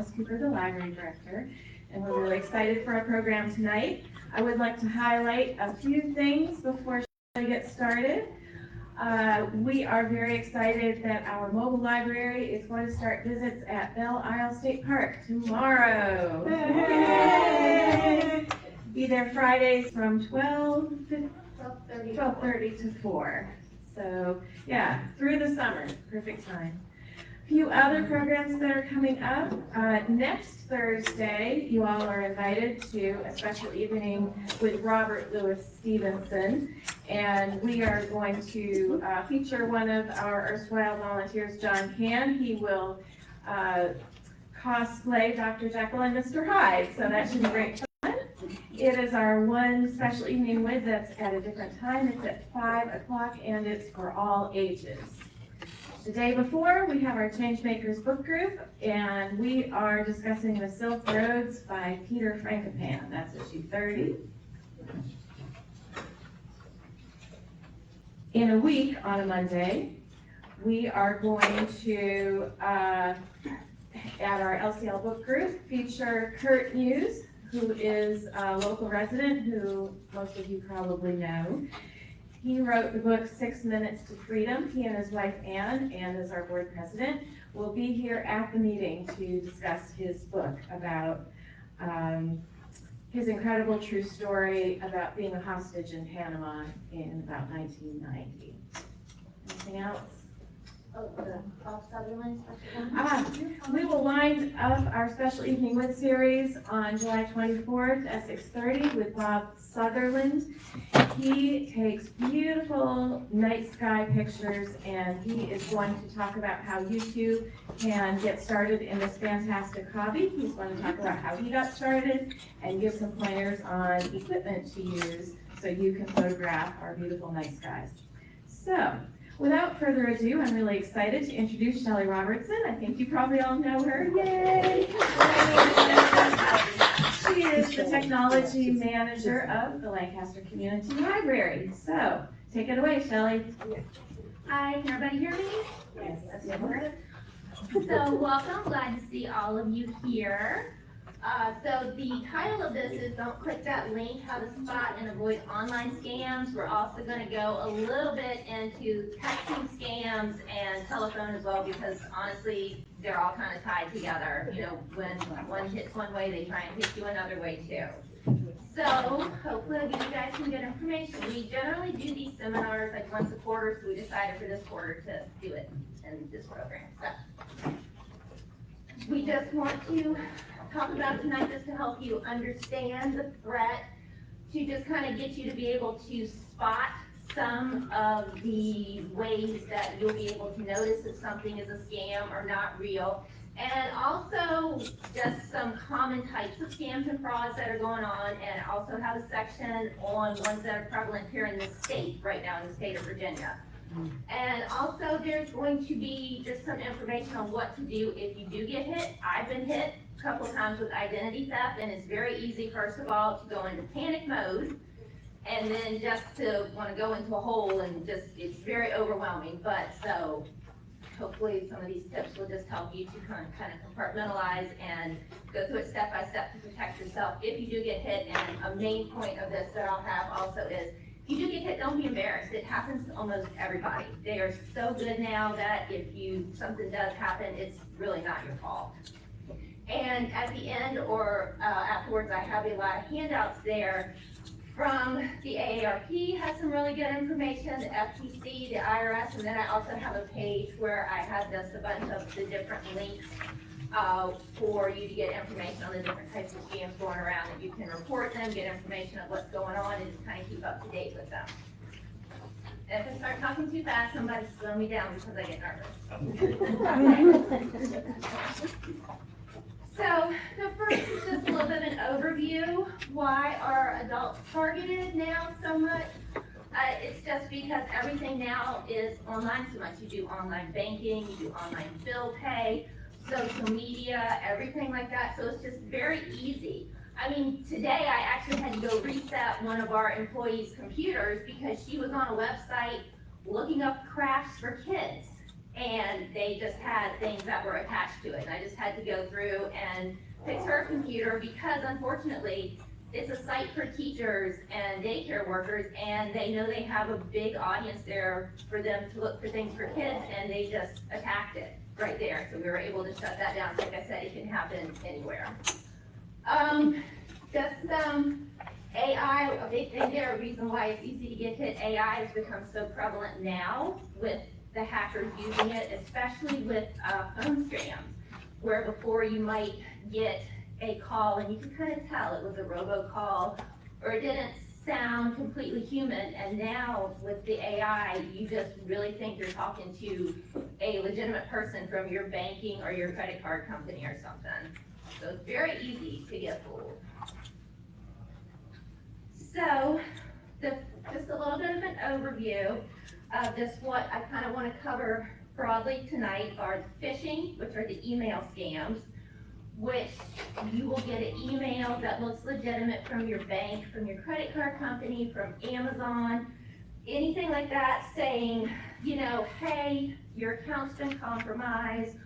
Alice Cooper, the library director, and we're really excited for our program tonight. I would like to highlight a few things before Shelli gets started. We are very excited that our mobile library is going to start visits at Belle Isle State Park tomorrow. Yay! Be there Fridays from 12:30 to 4. So yeah, through the summer, perfect time. A few other programs that are coming up. Next Thursday, you all are invited to a special evening with Robert Louis Stevenson, and we are going to feature one of our erstwhile volunteers, John Can. He will cosplay Dr. Jekyll and Mr. Hyde, so that should be great fun. It is our one special evening with that's at a different time. It's at 5 o'clock, and it's for all ages. The day before, we have our Changemakers book group, and we are discussing The Silk Roads by Peter Frankopan. That's issue 30. In a week, on a Monday, we are going to, at our LCL book group, feature Kurt Hughes, who is a local resident who most of you probably know. He wrote the book 6 Minutes to Freedom. He and his wife Anne, and as our board president, will be here at the meeting to discuss his book about his incredible true story about being a hostage in Panama in about 1990. Anything else? Oh, the Bob Sutherland special. We will wind up our special evening with series on July 24th at 6:30 with Bob Sutherland. He takes beautiful night sky pictures, and he is going to talk about how you too can get started in this fantastic hobby. He's going to talk about how he got started and give some pointers on equipment to use so you can photograph our beautiful night skies. So, without further ado, I'm really excited to introduce Shelli Robertson. I think you probably all know her. Yay! She is the technology manager of the Lancaster Community Library. So, take it away, Shelli. Hi, can everybody hear me? Yes, that's good. So, welcome. Glad to see all of you here. So the title of this is Don't Click That Link, How to Spot and Avoid Online Scams. We're also going to go a little bit into texting scams and telephone as well, because honestly, they're all kind of tied together. You know, when one hits one way, they try and hit you another way too. So hopefully you guys can get information. We generally do these seminars like once a quarter, so we decided for this quarter to do it in this program. So we just want to talk about tonight just to help you understand the threat, to just kind of get you to be able to spot some of the ways that you'll be able to notice if something is a scam or not real, and also just some common types of scams and frauds that are going on, and also have a section on ones that are prevalent here in the state right now, in the state of Virginia. And also there's going to be just some information on what to do if you do get hit. I've been hit a couple of times with identity theft, and it's very easy, first of all, to go into panic mode, and then just to want to go into a hole, and just, it's very overwhelming. But so hopefully some of these tips will just help you to kind of compartmentalize and go through it step by step to protect yourself if you do get hit. And a main point of this that I'll have also is, if you do get hit, don't be embarrassed. It happens to almost everybody. They are so good now that if something does happen, it's really not your fault. And at the end or afterwards, I have a lot of handouts there from the AARP, has some really good information, the FTC, the IRS, and then I also have a page where I have just a bunch of the different links for you to get information on the different types of scams going around, that you can report them, get information on what's going on, and just kind of keep up to date with them. And if I start talking too fast, somebody slow me down because I get nervous. So the first is just a little bit of an overview. Why are adults targeted now so much? It's just because everything now is online so much. You do online banking, you do online bill pay, social media, everything like that. So it's just very easy. I mean, today I actually had to go reset one of our employees' computers because she was on a website looking up crafts for kids. and they just had things that were attached to it. And I just had to go through and fix her computer because unfortunately, it's a site for teachers and daycare workers, and they know they have a big audience there for them to look for things for kids, and they just attacked it right there. So we were able to shut that down. Like I said, it can happen anywhere. Just AI, a big thing there, a reason why it's easy to get hit. AI has become so prevalent now with the hackers using it, especially with phone scams, where before you might get a call and you could kind of tell it was a robocall or it didn't sound completely human, and now with the AI, you just really think you're talking to a legitimate person from your banking or your credit card company or something. So it's very easy to get fooled. So, just a little bit of an overview of just what I kind of want to cover broadly tonight are phishing, which are the email scams, which you will get an email that looks legitimate from your bank, from your credit card company, from Amazon, anything like that saying, you know, hey, your account's been compromised,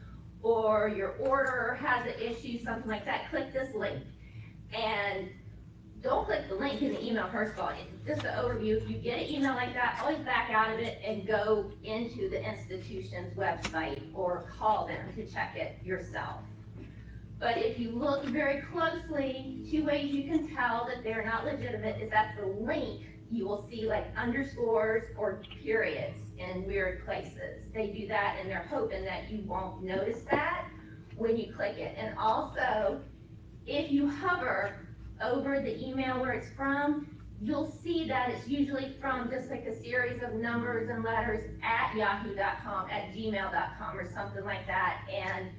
or your order has an issue, something like that, click this link. And don't click the link in the email first of all. Just an overview, if you get an email like that, always back out of it and go into the institution's website or call them to check it yourself. But if you look very closely, two ways you can tell that they're not legitimate is that the link, you will see like underscores or periods in weird places. They do that and they're hoping that you won't notice that when you click it. And also, if you hover over the email where it's from, you'll see that it's usually from just like a series of numbers and letters at yahoo.com, at gmail.com, or something like that. And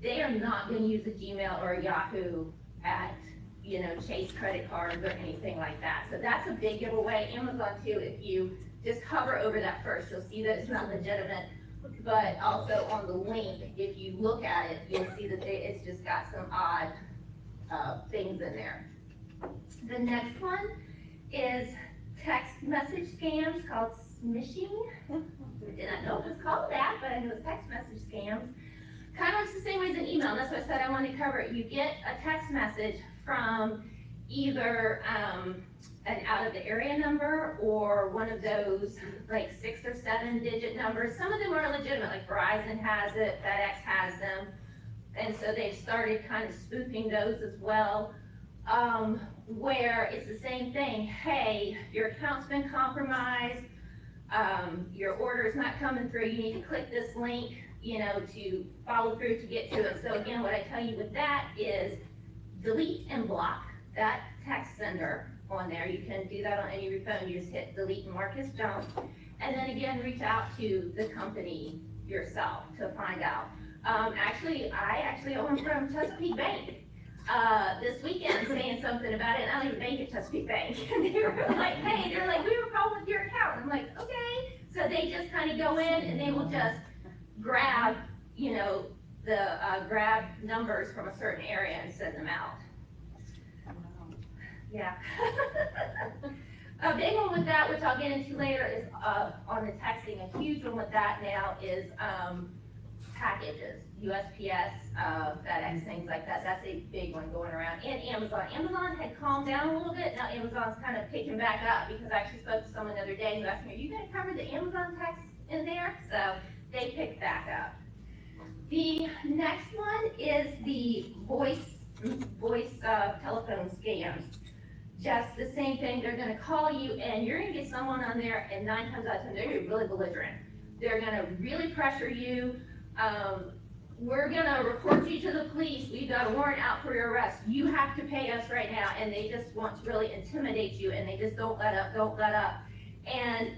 they are not going to use a Gmail or a Yahoo at, you know, Chase credit cards or anything like that. So that's a big giveaway. Amazon too, if you just hover over that first, you'll see that it's not legitimate. But also on the link, if you look at it, you'll see that it's just got some odd things in there. The next one is text message scams called smishing. I did not know it was called that, but I know it's text message scams. Kind of the same way as an email. That's what I said I wanted to cover it. You get a text message from either an out of the area number or one of those like 6 or 7 digit numbers. Some of them are legitimate, like Verizon has it, FedEx has them. And so they've started kind of spoofing those as well, where it's the same thing. Hey, your account's been compromised. Your order is not coming through. You need to click this link, you know, to follow through to get to it. So again, what I tell you with that is delete and block that text sender on there. You can do that on any of your phone. You just hit delete and mark as junk. And then again, reach out to the company yourself to find out. I actually own from Chesapeake Bank this weekend saying something about it, and I don't even bank at Chesapeake Bank. And they were like, hey, they're like, we have a problem with your account. I'm like, okay. So they just kind of go in and they will just grab, you know, the grab numbers from a certain area and send them out. Yeah. A big one with that, which I'll get into later, is on the texting. A huge one with that now is packages, USPS, FedEx, things like that. That's a big one going around. And Amazon. Amazon had calmed down a little bit. Now Amazon's kind of picking back up because I actually spoke to someone the other day who asked me, are you going to cover the Amazon text in there? So they picked back up. The next one is the voice telephone scams. Just the same thing. They're going to call you and you're going to get someone on there, and 9 times out of 10 they're going to be really belligerent. They're going to really pressure you. We're going to report you to the police. We've got a warrant out for your arrest. You have to pay us right now. And they just want to really intimidate you, and they just don't let up, don't let up. And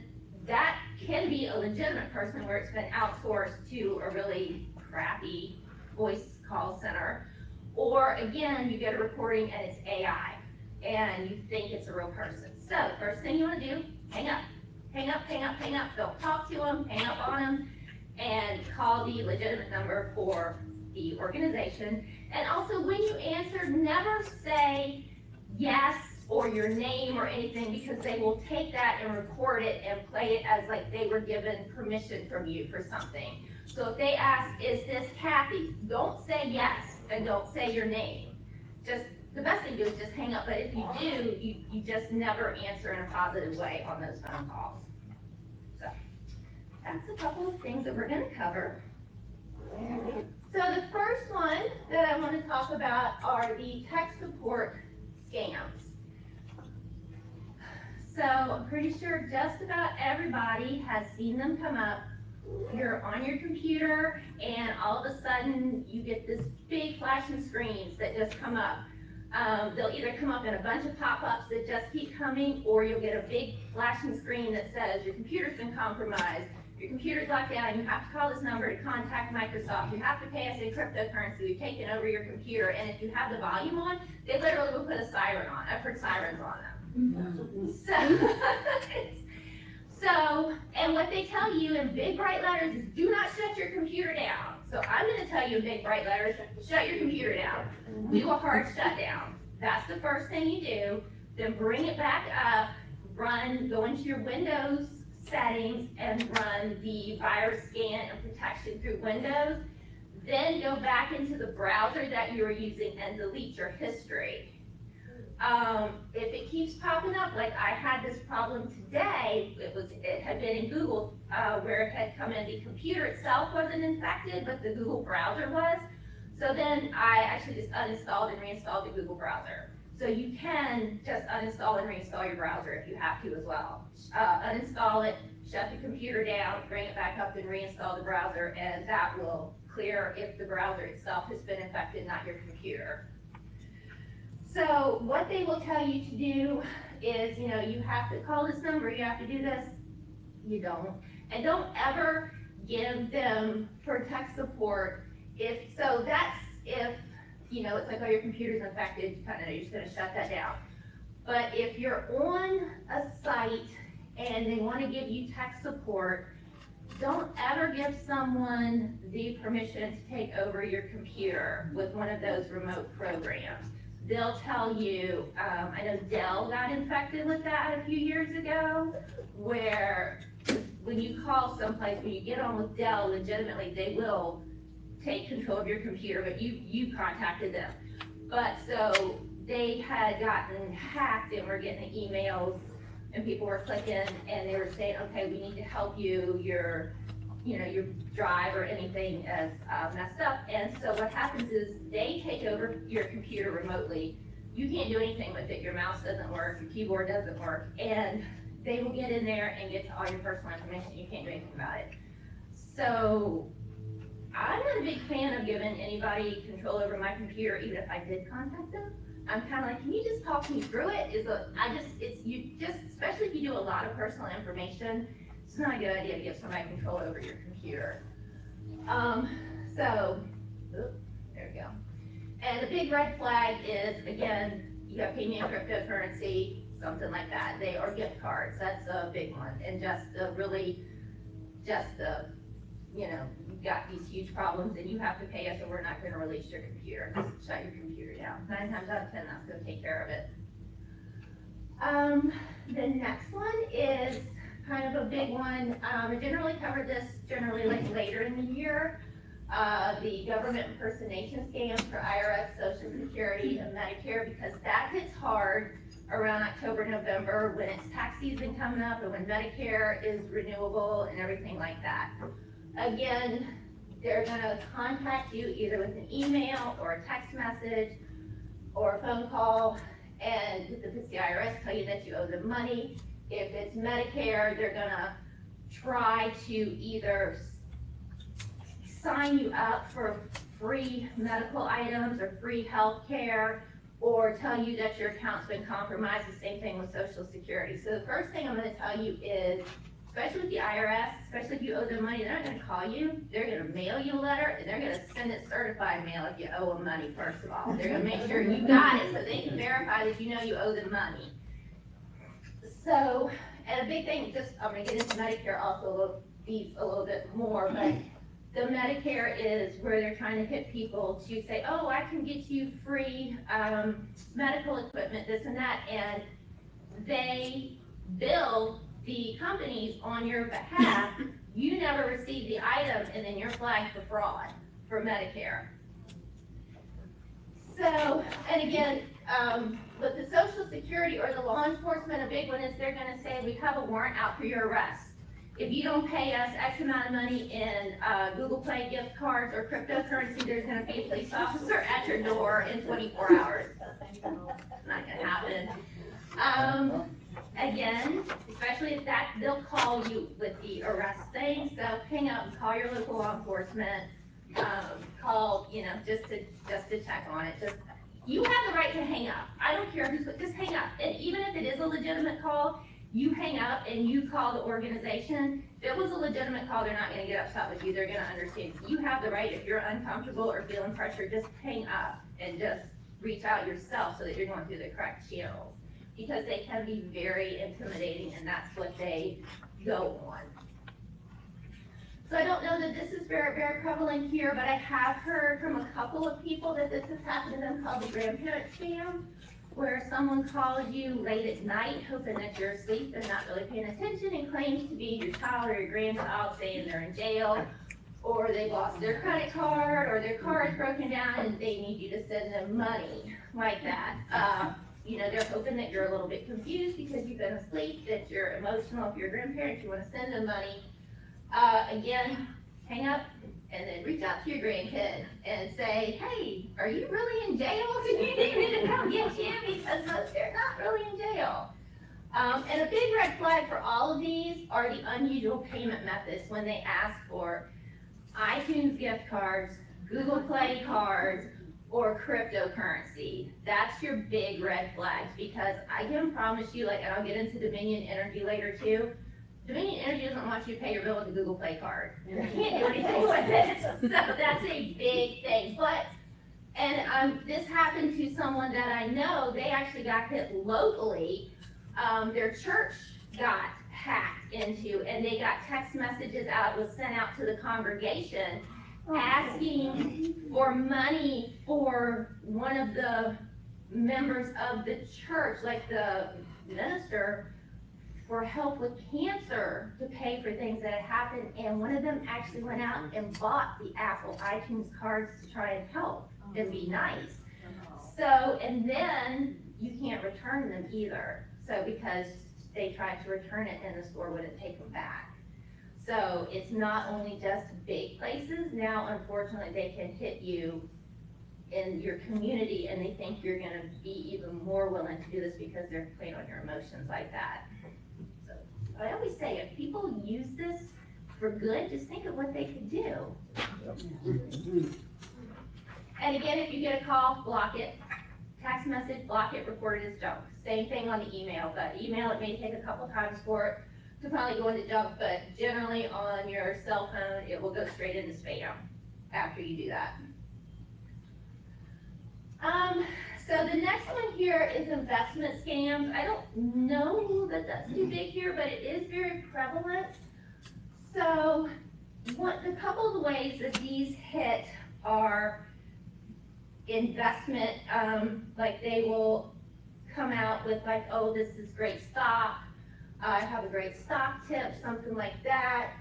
that can be a legitimate person where it's been outsourced to a really crappy voice call center. Or again, you get a recording and it's AI and you think it's a real person. So first thing you want to do, hang up. Hang up, hang up, hang up. Don't talk to them, hang up on them, and call the legitimate number for the organization. And also when you answer, never say yes or your name or anything, because they will take that and record it and play it as like they were given permission from you for something. So if they ask, is this Kathy? Don't say yes and don't say your name. Just, the best thing to do is just hang up, but if you do, you just never answer in a positive way on those phone calls. So that's a couple of things that we're gonna cover. So the first one that I want to talk about are the tech support scams. So I'm pretty sure just about everybody has seen them come up. You're on your computer and all of a sudden you get this big flashing screens that just come up. They'll either come up in a bunch of pop-ups that just keep coming, or you'll get a big flashing screen that says your computer's been compromised, your computer's locked down, you have to call this number to contact Microsoft, you have to pay us in cryptocurrency, we've taken over your computer, and if you have the volume on, they literally will put a siren on. I've heard sirens on them. So, and what they tell you in big bright letters is do not shut your computer down. So I'm gonna tell you in big bright letters, shut your computer down. Do a hard shutdown. That's the first thing you do. Then bring it back up, go into your Windows settings and run the virus scan and protection through Windows. Then go back into the browser that you were using and delete your history. If it keeps popping up, like I had this problem today, it had been in Google, where it had come in, the computer itself wasn't infected, but the Google browser was. So then I actually just uninstalled and reinstalled the Google browser. So you can just uninstall and reinstall your browser if you have to as well. Uninstall it, shut the computer down, bring it back up and reinstall the browser, and that will clear if the browser itself has been infected, not your computer. So what they will tell you to do is, you have to call this number, you have to do this. You don't. And don't ever give them for tech support if it's like, oh, your computer's infected, you kind of know you're just going to shut that down. But if you're on a site and they want to give you tech support, don't ever give someone the permission to take over your computer with one of those remote programs. They'll tell you, I know Dell got infected with that a few years ago, where when you call someplace, when you get on with Dell, legitimately, they will take control of your computer, but you contacted them. But so they had gotten hacked and were getting the emails, and people were clicking, and they were saying, okay, we need to help you, your drive or anything is messed up. And so what happens is they take over your computer remotely. You can't do anything with it. Your mouse doesn't work, your keyboard doesn't work, and they will get in there and get to all your personal information. You can't do anything about it. So I'm not a big fan of giving anybody control over my computer, even if I did contact them. I'm kind of like, can you just talk me through it? Especially if you do a lot of personal information, it's not a good idea to give somebody control over your computer. There we go. And the big red flag is, again, you have paid me in cryptocurrency, something like that. Or gift cards, that's a big one. And you've got these huge problems and you have to pay us or we're not going to release your computer. Just shut your computer down. 9 times out of 10, that's going to take care of it. The next one is kind of a big one. I didn't really cover this like later in the year. The government impersonation scams for IRS, Social Security, and Medicare, because that hits hard around October, November, when it's tax season coming up and when Medicare is renewable and everything like that. Again, they're going to contact you either with an email or a text message or a phone call, and if it's the IRS, tell you that you owe them money. If it's Medicare, they're going to try to either sign you up for free medical items or free health care, or tell you that your account's been compromised. The same thing with Social Security. So the first thing I'm going to tell you is, especially with the IRS, especially if you owe them money, they're not going to call you. They're going to mail you a letter, and they're going to send it certified mail if you owe them money, first of all. They're going to make sure you got it so they can verify that you know you owe them money. So, and a big thing, I'm going to get into Medicare also a little bit more, but the Medicare is where they're trying to hit people to say, oh, I can get you free medical equipment, this and that, and they bill the companies on your behalf. You never receive the item, and then you're flagged for fraud for Medicare. So, and again, with the Social Security or the law enforcement, a big one is they're going to say, we have a warrant out for your arrest. If you don't pay us X amount of money in Google Play gift cards or cryptocurrency, there's going to be a police officer at your door in 24 hours. Not going to happen. Again, especially if that, they'll call you with the arrest thing, so hang up, call your local law enforcement, call, you know, just to check on it. Just, you have the right to hang up. I don't care who's, just hang up. And even if it is a legitimate call, you hang up and you call the organization. If it was a legitimate call, they're not gonna get upset with you. They're gonna understand. You have the right, if you're uncomfortable or feeling pressure, just hang up and just reach out yourself so that you're going through the correct channels. Because they can be very intimidating, and that's what they go on. So I don't know that this is very, very prevalent here, but I have heard from a couple of people that this has happened to them, called the grandparent scam, where someone calls you late at night hoping that you're asleep and not really paying attention and claims to be your child or your grandchild, saying they're in jail, or they lost their credit card, or their car is broken down and they need you to send them money, like that. You know, they're hoping that you're a little bit confused because you've been asleep, that you're emotional. If you're a grandparent, you want to send them money. Again, hang up and then reach out to your grandkid and say, hey, are you really in jail? Do you need me to come get you? Because most, they're not really in jail. And a big red flag for all of these are the unusual payment methods when they ask for iTunes gift cards, Google Play cards, or cryptocurrency. That's your big red flags, because I can promise you, like, and I'll get into Dominion Energy later too, Dominion Energy doesn't want you to pay your bill with a Google Play card. You can't do anything with it. So that's a big thing. But, and this happened to someone that I know, they actually got hit locally. Their church got hacked into, and they got text messages out, was sent out to the congregation asking for money for one of the members of the church, like the minister, for help with cancer, to pay for things that had happened. And one of them actually went out and bought the Apple iTunes cards to try and help and be nice. So, and then you can't return them either. So, because they tried to return it and the store wouldn't take them back. So it's not only just big places. Now, unfortunately, they can hit you in your community, and they think you're gonna be even more willing to do this because they're playing on your emotions like that. So I always say, if people use this for good, just think of what they could do. And again, if you get a call, block it. Text message, block it, report it as junk. Same thing on the email, but email, it may take a couple times for it to finally go into junk, but generally on your cell phone, it will go straight into spam after you do that. So the next one here is investment scams. I don't know that that's too big here, but it is very prevalent. So the couple of the ways that these hit are investment, like they will come out with like, oh, this is great stock, I have a great stock tip, something like that.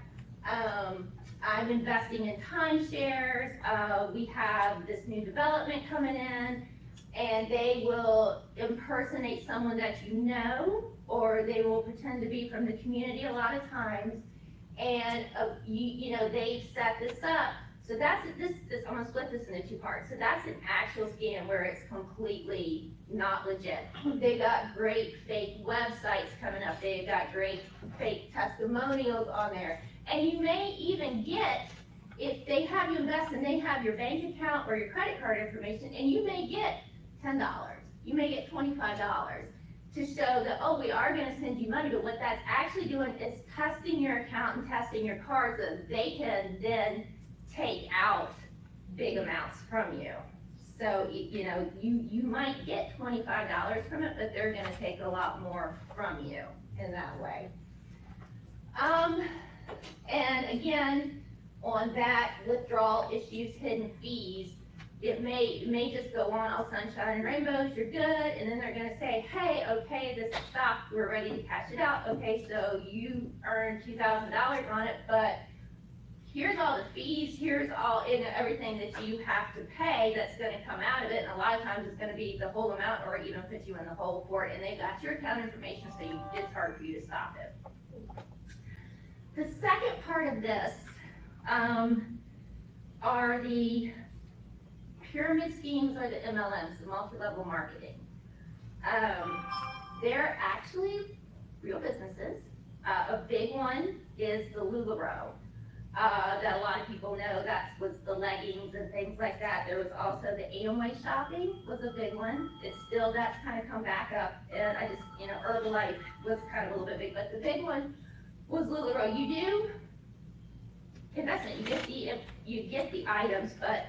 I'm investing in timeshares, we have this new development coming in, and they will impersonate someone that you know, or they will pretend to be from the community a lot of times, and you know, they've set this up. So that's this. I'm gonna split this into two parts. So that's an actual scam where it's completely not legit. They've got great fake websites coming up. They've got great fake testimonials on there, and you may even get, if they have you invest and they have your bank account or your credit card information, and you may get $10. You may get $25 to show that, oh, we are going to send you money, but what that's actually doing is testing your account and testing your card so that they can then take out big amounts from you. So, you know, you might get $25 from it, but they're going to take a lot more from you in that way. And again, on that withdrawal issues, hidden fees, it may just go on all sunshine and rainbows, you're good, and then they're gonna say, hey, okay, this is stopped, we're ready to cash it out, okay, so you earned $2,000 on it, but here's all the fees, here's all, everything that you have to pay that's gonna come out of it, and a lot of times it's gonna be the whole amount or even put you in the hole for it, and they got your account information, so it's hard for you to stop it. The second part of this are the pyramid schemes or the MLMs, the multi-level marketing. They're actually real businesses. A big one is the LuLaRoe. That a lot of people know, that was the leggings and things like that. There was also the Amway shopping was a big one. It's still, that's kind of come back up, and I just, Herbalife was kind of a little bit big, but the big one was LuLaRoe. You do investment, you get the items, but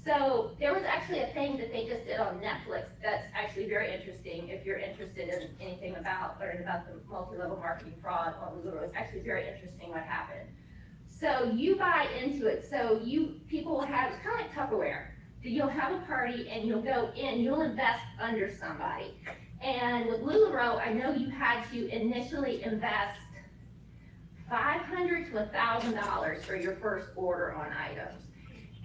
so there was actually a thing that they just did on Netflix that's actually very interesting if you're interested in anything about learning about the multi-level marketing fraud on LuLaRoe. It's actually very interesting what happened. So you buy into it. So people will have, it's kind of like Tupperware. You'll have a party and you'll go in, you'll invest under somebody. And with LuLaRoe, I know you had to initially invest $500 to $1,000 for your first order on items.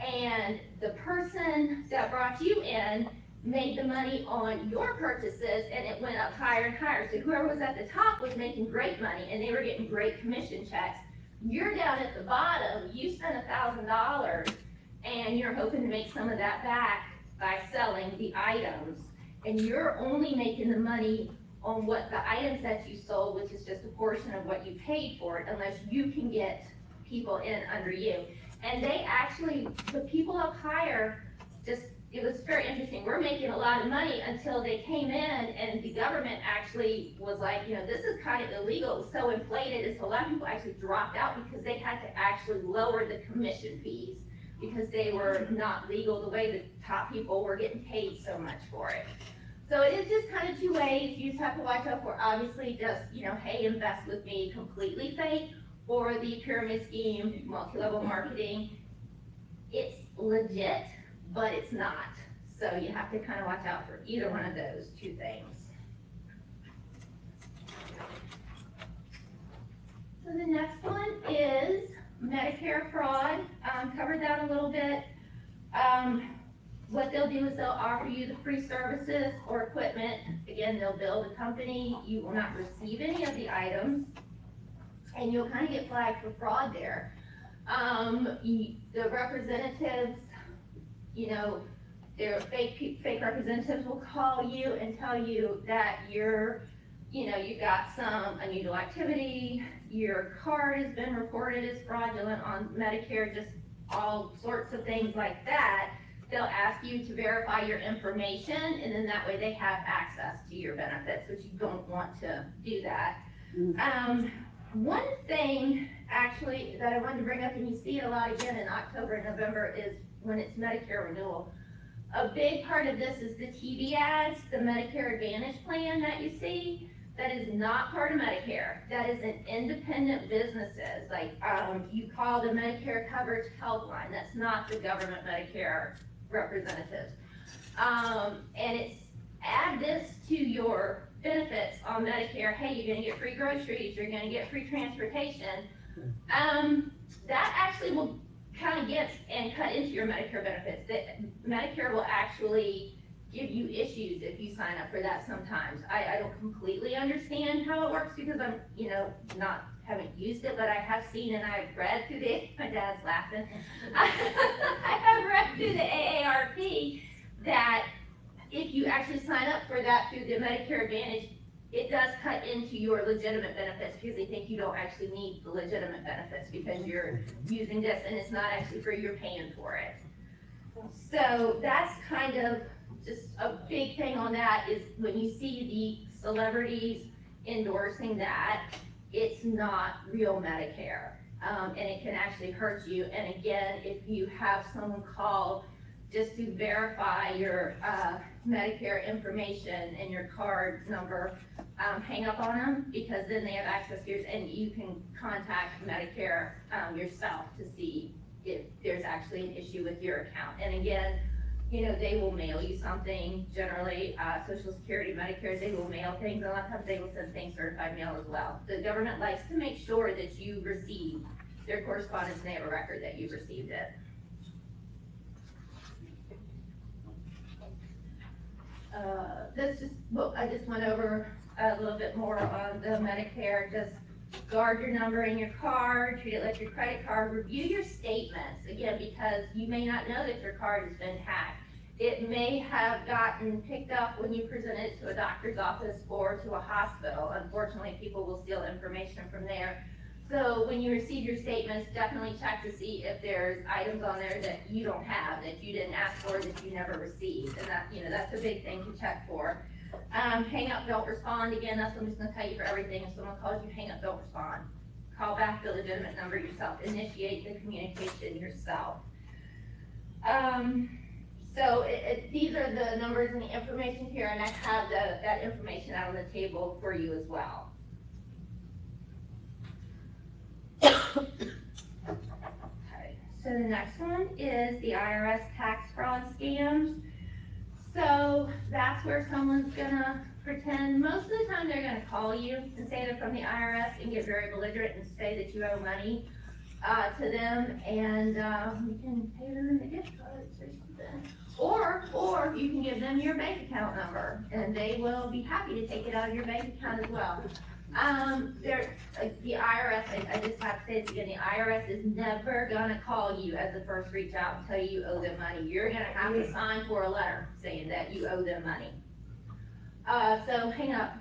And the person that brought you in made the money on your purchases, and it went up higher and higher. So whoever was at the top was making great money, and they were getting great commission checks. You're down at the bottom, you spent $1,000, and you're hoping to make some of that back by selling the items, and you're only making the money on what the items that you sold, which is just a portion of what you paid for it, unless you can get people in under you. And they actually, the people up higher, it was very interesting. We're making a lot of money until they came in and the government actually was like, this is kind of illegal. It was so inflated, and so a lot of people actually dropped out because they had to actually lower the commission fees because they were not legal the way the top people were getting paid so much for it. So it is just kind of two ways. You just have to watch out for, obviously, just, hey, invest with me, completely fake, or the pyramid scheme, multi-level marketing. It's legit, but it's not. So you have to kind of watch out for either one of those two things. So the next one is Medicare fraud. Covered that a little bit. What they'll do is they'll offer you the free services or equipment. Again, they'll bill the company. You will not receive any of the items, and you'll kind of get flagged for fraud there. The representatives, their fake representatives will call you and tell you that you've got some unusual activity, your card has been reported as fraudulent on Medicare, just all sorts of things like that. They'll ask you to verify your information, and then that way they have access to your benefits, which you don't want to do that. One thing actually that I wanted to bring up, and you see it a lot again in October and November, is when it's Medicare renewal. A big part of this is the TV ads, the Medicare Advantage plan that you see. That is not part of Medicare. That is an independent businesses. Like you call the Medicare coverage helpline. That's not the government Medicare representatives. And it's add this to your benefits on Medicare. Hey, you're gonna get free groceries, you're gonna get free transportation. That actually will kind of get and cut into your Medicare benefits. Medicare will actually give you issues if you sign up for that sometimes. I don't completely understand how it works because I'm, haven't used it, but I have seen and I've read through my dad's laughing. I have read through the AARP that if you actually sign up for that through the Medicare Advantage, it does cut into your legitimate benefits because they think you don't actually need the legitimate benefits because you're using this and it's not actually free, you're paying for it. So that's kind of just a big thing on that is when you see the celebrities endorsing that, it's not real Medicare. And it can actually hurt you. And again, if you have someone call just to verify your Medicare information and your card number, hang up on them because then they have access to yours and you can contact Medicare yourself to see if there's actually an issue with your account. And again, they will mail you something, generally, Social Security, Medicare, they will mail things, and a lot of times they will send things certified mail as well. The government likes to make sure that you receive their correspondence and they have a record that you've received it. This just, well, I just went over a little bit more on the Medicare. Just guard your number in your card, treat it like your credit card, review your statements, again, because you may not know that your card has been hacked. It may have gotten picked up when you present it to a doctor's office or to a hospital. Unfortunately, people will steal information from there. So when you receive your statements, definitely check to see if there's items on there that you don't have, that you didn't ask for, that you never received. And that, that's a big thing to check for. Hang up, don't respond. Again, that's what I'm just gonna tell you for everything. If someone calls you, hang up, don't respond. Call back the legitimate number yourself. Initiate the communication yourself. So these are the numbers and the information here, and I have that information out on the table for you as well. Okay, so the next one is the IRS tax fraud scams. So that's where someone's gonna pretend, most of the time they're gonna call you and say they're from the IRS and get very belligerent and say that you owe money to them, and you can pay them in the gift cards or something. Or you can give them your bank account number and they will be happy to take it out of your bank account as well. The IRS, I just have to say this again, the IRS is never gonna call you as the first reach out and tell you you owe them money. You're gonna have to sign for a letter saying that you owe them money. So hang up,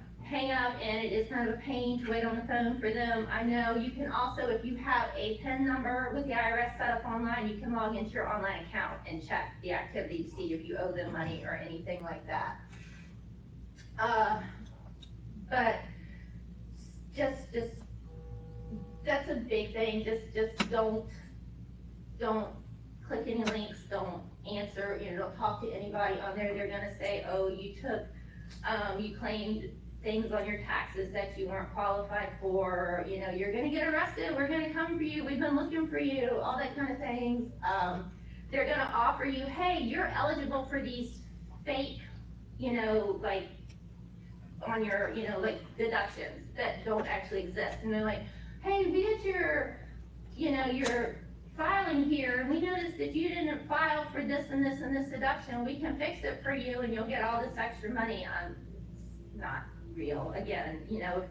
and it is kind of a pain to wait on the phone for them. I know you can also, if you have a PIN number with the IRS set up online, you can log into your online account and check the activity to see if you owe them money or anything like that. But just that's a big thing. Just don't click any links. Don't answer. Don't talk to anybody on there. They're gonna say, oh, you claimed things on your taxes that you weren't qualified for. You're gonna get arrested. We're gonna come for you. We've been looking for you. All that kind of things. They're gonna offer you, hey, you're eligible for these fake, like on your, like deductions that don't actually exist. And they're like, hey, we got your filing here, and we noticed that you didn't file for this and this and this deduction. We can fix it for you, and you'll get all this extra money. It's not real. Again, I'm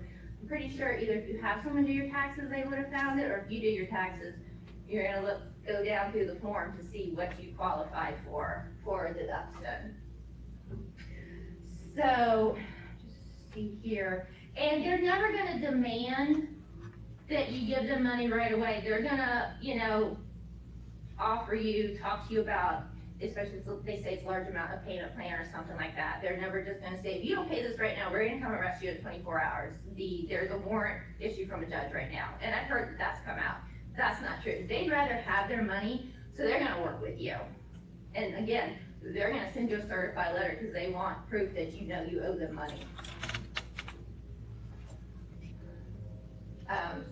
pretty sure either if you have someone do your taxes, they would have found it, or if you do your taxes, you're gonna go down through the form to see what you qualified for a deduction. So, just see here, and they're never gonna demand that you give them money right away. They're gonna, offer you, talk to you about, especially if they say it's a large amount of payment plan or something like that. They're never just gonna say, if you don't pay this right now, we're gonna come arrest you in 24 hours. There's a warrant issued from a judge right now. And I've heard that that's come out. That's not true. They'd rather have their money, so they're gonna work with you. And again, they're gonna send you a certified letter because they want proof that you know you owe them money.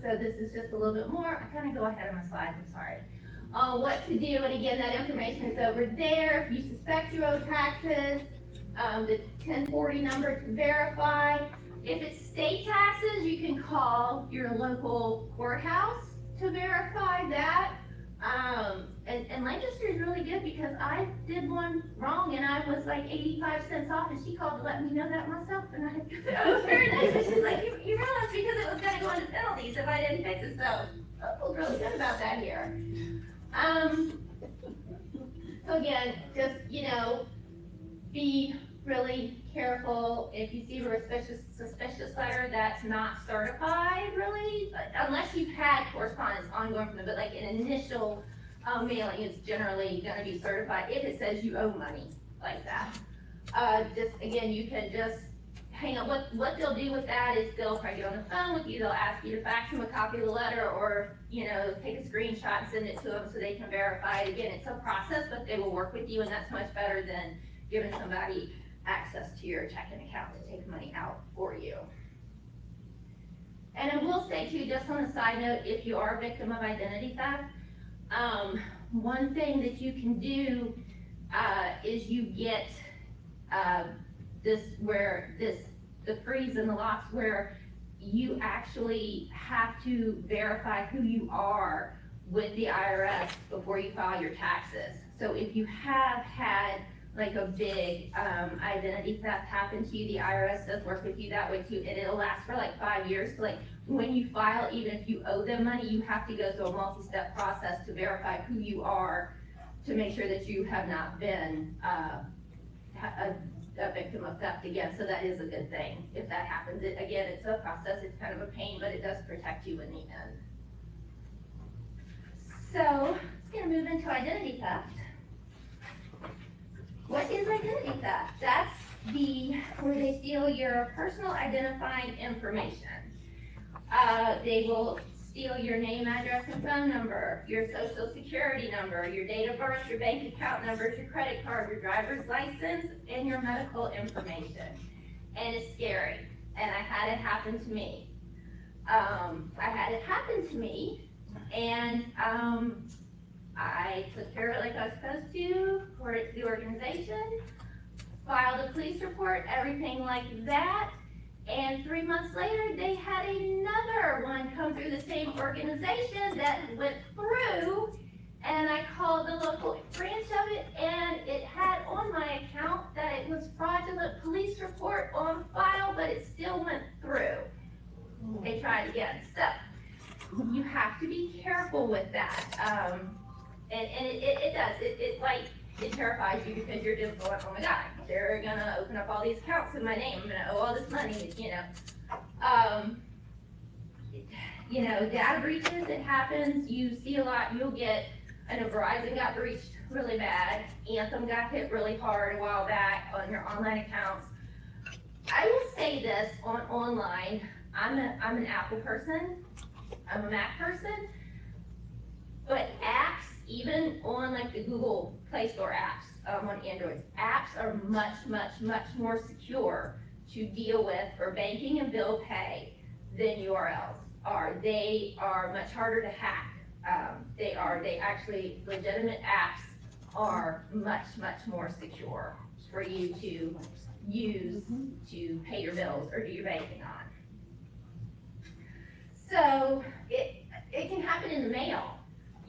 So this is just a little bit more. I kind of go ahead of my slides, I'm sorry. What to do, and again, that information is over there. If you suspect you owe taxes, the 1040 number to verify. If it's state taxes, you can call your local courthouse to verify that. And Lancaster is really good because I did one wrong and I was like 85 cents off, and she called to let me know that myself, and I was very nice, but she's like, you realize because it was going to go into penalties if I didn't fix it, so I feel really good about that here. So again, just, be really careful if you see a suspicious letter that's not certified, really, unless you've had correspondence ongoing from them, but like an initial mailing is generally going to be certified if it says you owe money like that. Just, again, you can just hang up. What they'll do with that is they'll probably get on the phone with you, they'll ask you to fax them a copy of the letter, or, take a screenshot and send it to them so they can verify it. Again, it's a process, but they will work with you, and that's much better than giving somebody access to your checking account to take money out for you. And I will say too, just on a side note, if you are a victim of identity theft, One thing that you can do is you get uh, the freeze and the locks where you actually have to verify who you are with the IRS before you file your taxes. So if you have had like a big identity theft happen to you, the IRS does work with you that way too, and it'll last for like 5 years. So like when you file, even if you owe them money, you have to go through a multi-step process to verify who you are to make sure that you have not been a victim of theft again, so that is a good thing if that happens. Again, it's a process, it's kind of a pain, but it does protect you in the end. So, let's gonna move into identity theft. What is identity theft? That's where they steal your personal identifying information. They will steal your name, address, and phone number, your social security number, your date of birth, your bank account numbers, your credit card, your driver's license, and your medical information. And it's scary. And I had it happen to me. And I took care of it like I was supposed to, reported it to the organization, filed a police report, everything like that. And 3 months later, they had another one come through the same organization that went through. And I called the local branch of it, and it had on my account that it was fraudulent police report on file, but it still went through. They tried again. So you have to be careful with that. And it does. It terrifies you because you're just going, oh my God, they're gonna open up all these accounts in my name. I'm gonna owe all this money, you know. Um, data breaches, it happens. You see a lot. You'll get, I know Verizon got breached really bad. Anthem got hit really hard a while back on your online accounts. I will say this on online. I'm an Apple person. I'm a Mac person. But apps, even on like the Google Play Store apps on Android, apps are much, much, much more secure to deal with for banking and bill pay than URLs are. They are much harder to hack. They actually, legitimate apps are much, much more secure for you to use to pay your bills or do your banking on. So it can happen in the mail.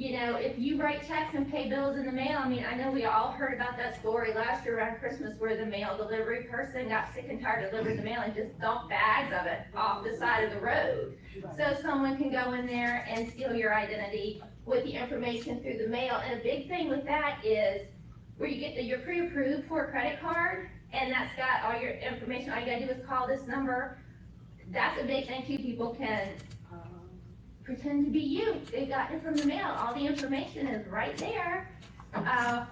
If you write checks and pay bills in the mail, I mean, I know we all heard about that story last year around Christmas where the mail delivery person got sick and tired of delivering the mail and just dumped bags of it off the side of the road. So someone can go in there and steal your identity with the information through the mail. And a big thing with that is where you get you're pre-approved for a credit card, and that's got all your information. All you gotta do is call this number. That's a big thing too. People can pretend to be you. They got it from the mail. All the information is right there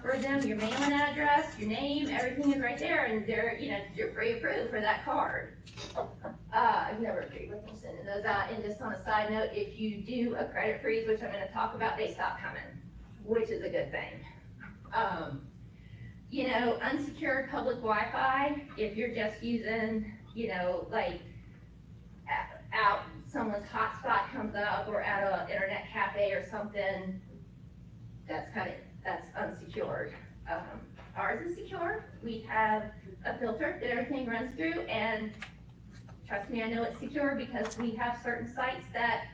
for them. Your mailing address, your name, everything is right there, and you're pre-approved for that card. I've never agreed with them sending those out. And just on a side note, if you do a credit freeze, which I'm going to talk about, they stop coming, which is a good thing. Unsecured public Wi-Fi. If you're just using, like out someone's hotspot comes up or at an internet cafe or something, that's unsecured. Ours is secure. We have a filter that everything runs through, and trust me, I know it's secure because we have certain sites that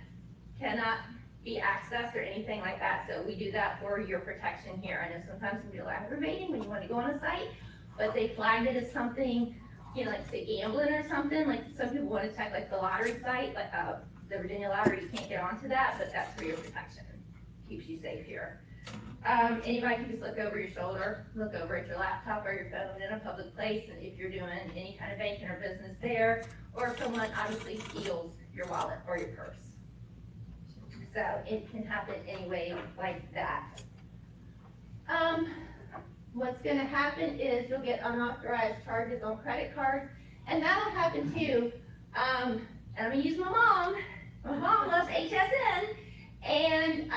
cannot be accessed or anything like that. So we do that for your protection here. I know sometimes it can be aggravating when you want to go on a site, but they flagged it as something, like say gambling or something. Like some people want to check like the lottery site, like the Virginia Lottery, you can't get onto that, but that's for your protection. Keeps you safe here. Anybody can just look over your shoulder, look over at your laptop or your phone in a public place, and if you're doing any kind of banking or business there, or if someone obviously steals your wallet or your purse. So it can happen anyway like that. What's going to happen is you'll get unauthorized charges on credit cards, and that'll happen too. And I'm going to use my mom. My mom loves HSN, and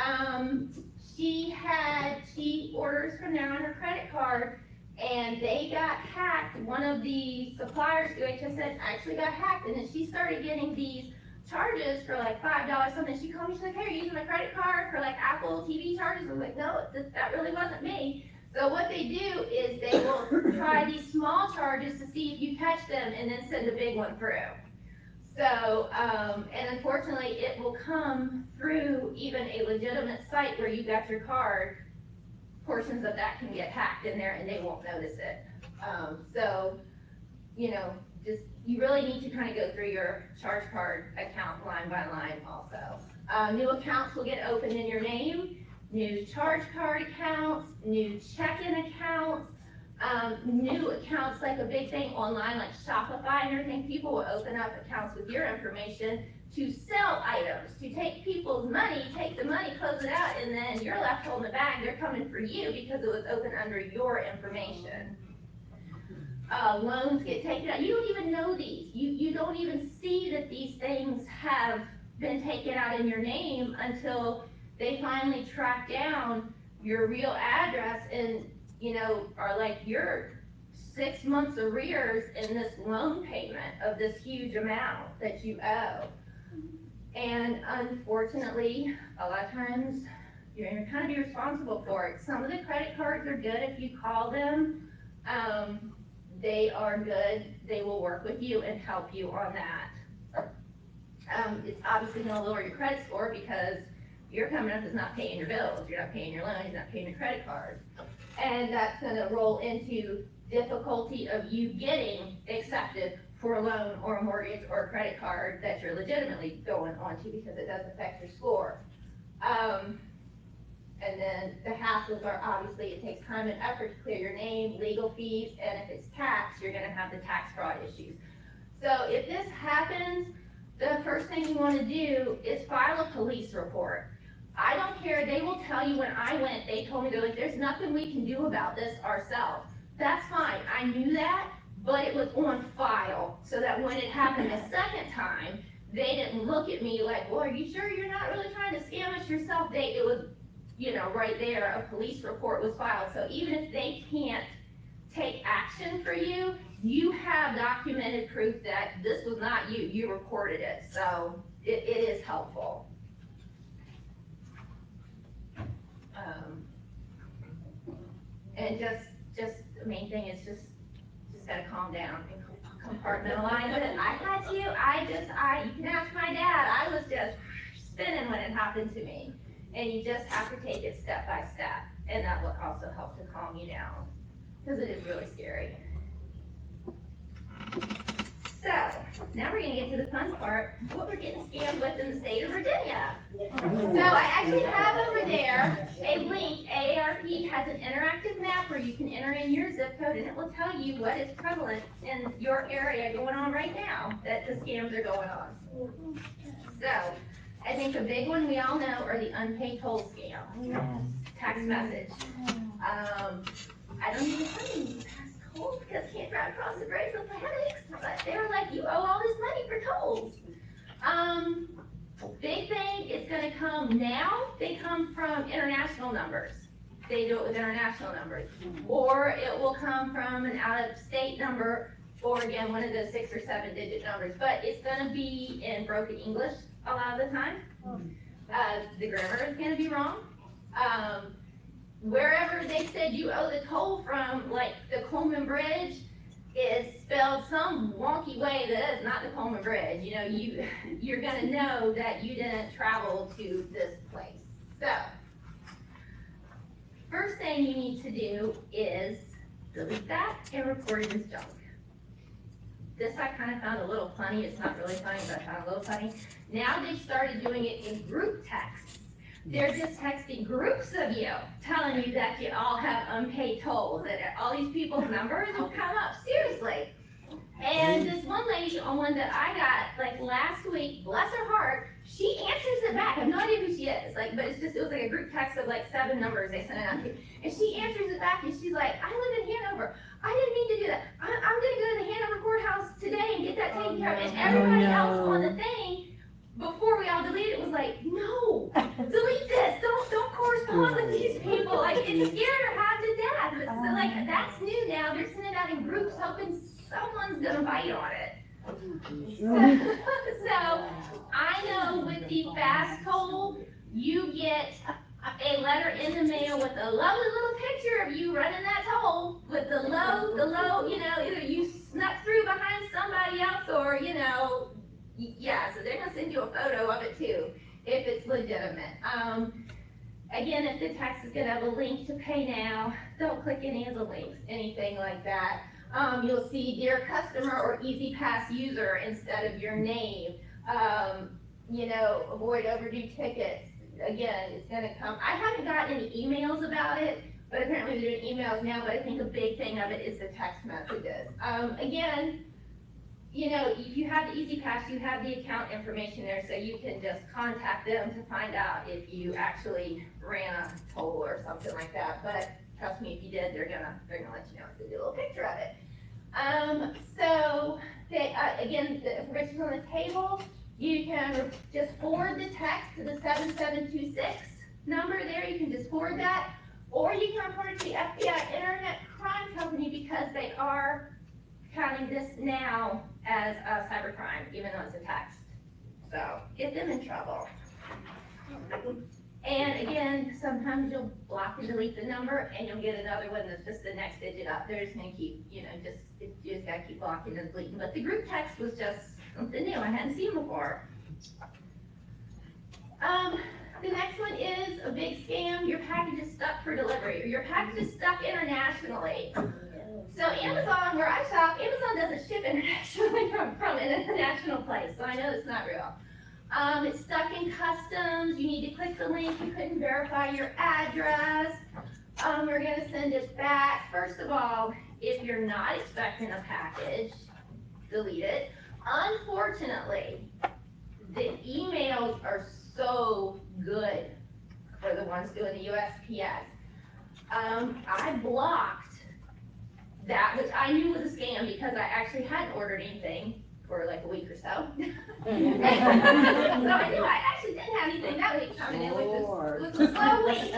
she orders from there on her credit card, and they got hacked. One of the suppliers to HSN actually got hacked, and then she started getting these charges for like $5 something. She called me, she's like, hey, are you using my credit card for like Apple TV charges? I was like, no, that really wasn't me. So what they do is they will try these small charges to see if you catch them and then send a big one through. So, and unfortunately, it will come through even a legitimate site where you got your card. Portions of that can get hacked in there and they won't notice it. So, you know, just, you really need to kind of go through your charge card account line by line also. New accounts will get opened in your name, new charge card accounts, new check-in accounts, new accounts, like a big thing online like Shopify and everything. People will open up accounts with your information to sell items, to take people's money, take the money, close it out, and then you're left holding the bag. They're coming for you because it was open under your information. Loans get taken out. You don't even know these. You don't even see that these things have been taken out in your name until they finally track down your real address and, you know, are like, you're 6 months arrears in this loan payment of this huge amount that you owe. And unfortunately, a lot of times, you're gonna kind of be responsible for it. Some of the credit cards are good if you call them. They are good. They will work with you and help you on that. It's obviously gonna lower your credit score because you're coming up as not paying your bills, you're not paying your loans, you're not paying your credit cards. And that's gonna roll into difficulty of you getting accepted for a loan or a mortgage or a credit card that you're legitimately going onto because it does affect your score. And then the hassles are obviously it takes time and effort to clear your name, legal fees, and if it's tax, you're gonna have the tax fraud issues. So if this happens, the first thing you wanna do is file a police report. I don't care, they will tell you when I went, they told me, they're like, there's nothing we can do about this ourselves. That's fine, I knew that, but it was on file, so that when it happened the second time, they didn't look at me like, well, are you sure you're not really trying to scam us yourself? It was, you know, right there, a police report was filed. So even if they can't take action for you, you have documented proof that this was not you, you reported it. So it is helpful. And just the main thing is just gotta calm down and compartmentalize it. You can ask my dad, I was just spinning when it happened to me. And you just have to take it step by step, and that will also help to calm you down, because it is really scary. So, now we're gonna get to the fun part, what we're getting scammed with in the state of Virginia. So I actually have over there a link. AARP has an interactive map where you can enter in your zip code and it will tell you what is prevalent in your area going on right now that the scams are going on. So, I think a big one we all know are the unpaid toll scam. Text message. I don't even tell you past tolls because I can't drive across the bridge with my headaches, but they were like, you owe all this money for tolls. Big thing is gonna come now, they come from international numbers. They do it with international numbers. Or it will come from an out-of-state number, or again, one of those 6 or 7 digit numbers. But it's gonna be in broken English a lot of the time. The grammar is gonna be wrong. Wherever they said you owe the toll from, like the Coleman Bridge, is spelled some wonky way that is not the Coleman Bridge. You know, you're gonna know that you didn't travel to this place. So, first thing you need to do is delete that and report it as junk. This I kind of found a little funny. It's not really funny, but I found a little funny. Now they've started doing it in group texts. They're just texting groups of you, telling you that you all have unpaid tolls, and all these people's numbers will come up. Seriously. And this one lady on one that I got like last week, bless her heart, she answers it back. I have no idea who she is, like, but it was like a group text of like 7 numbers they sent it out to. And she answers it back and she's like, I live in Hanover. I didn't mean to do that. I'm gonna go to the Hanover courthouse today and get that taken care of. And everybody else on the thing, before we all deleted it, was like, no, delete this. Don't correspond with these people. Like, it scared her half to death. But so, like, that's new now. They're sending it out in groups, hoping someone's gonna bite on it. So I know with the fast toll, you get a letter in the mail with a lovely little picture of you running that toll with the low, either you snuck through behind somebody else or, yeah, so they're gonna send you a photo of it too, if it's legitimate. Again, if the text is gonna have a link to pay now, don't click any of the links, anything like that. You'll see dear customer or easy pass user instead of your name. Avoid overdue tickets. Again, it's gonna come, I haven't gotten any emails about it, but apparently they're doing emails now, but I think a big thing of it is the text messages. Again, if you have the Easy Pass, you have the account information there, so you can just contact them to find out if you actually ran a toll or something like that. But trust me, if you did, they're gonna let you know. Send you a little picture of it. Again, the information's on the table. You can just forward the text to the 7726 number there. You can just forward that, or you can report it to the FBI Internet Crime Company because they are counting this now as a cybercrime, even though it's a text. So get them in trouble. And again, sometimes you'll block and delete the number and you'll get another one that's just the next digit up. They're just gonna keep, you just gotta keep blocking and deleting. But the group text was just something new I hadn't seen before. The next one is a big scam. Your package is stuck for delivery, or your package is stuck internationally. So Amazon, where I shop, Amazon doesn't ship internationally from an international place, so I know it's not real. It's stuck in customs. You need to click the link. You couldn't verify your address. We're gonna send it back. First of all, if you're not expecting a package, delete it. Unfortunately, the emails are so good for the ones doing the USPS. I blocked that, which I knew was a scam because I actually hadn't ordered anything for like a week or so. So I knew I actually didn't have anything that week coming in, which was a slow week.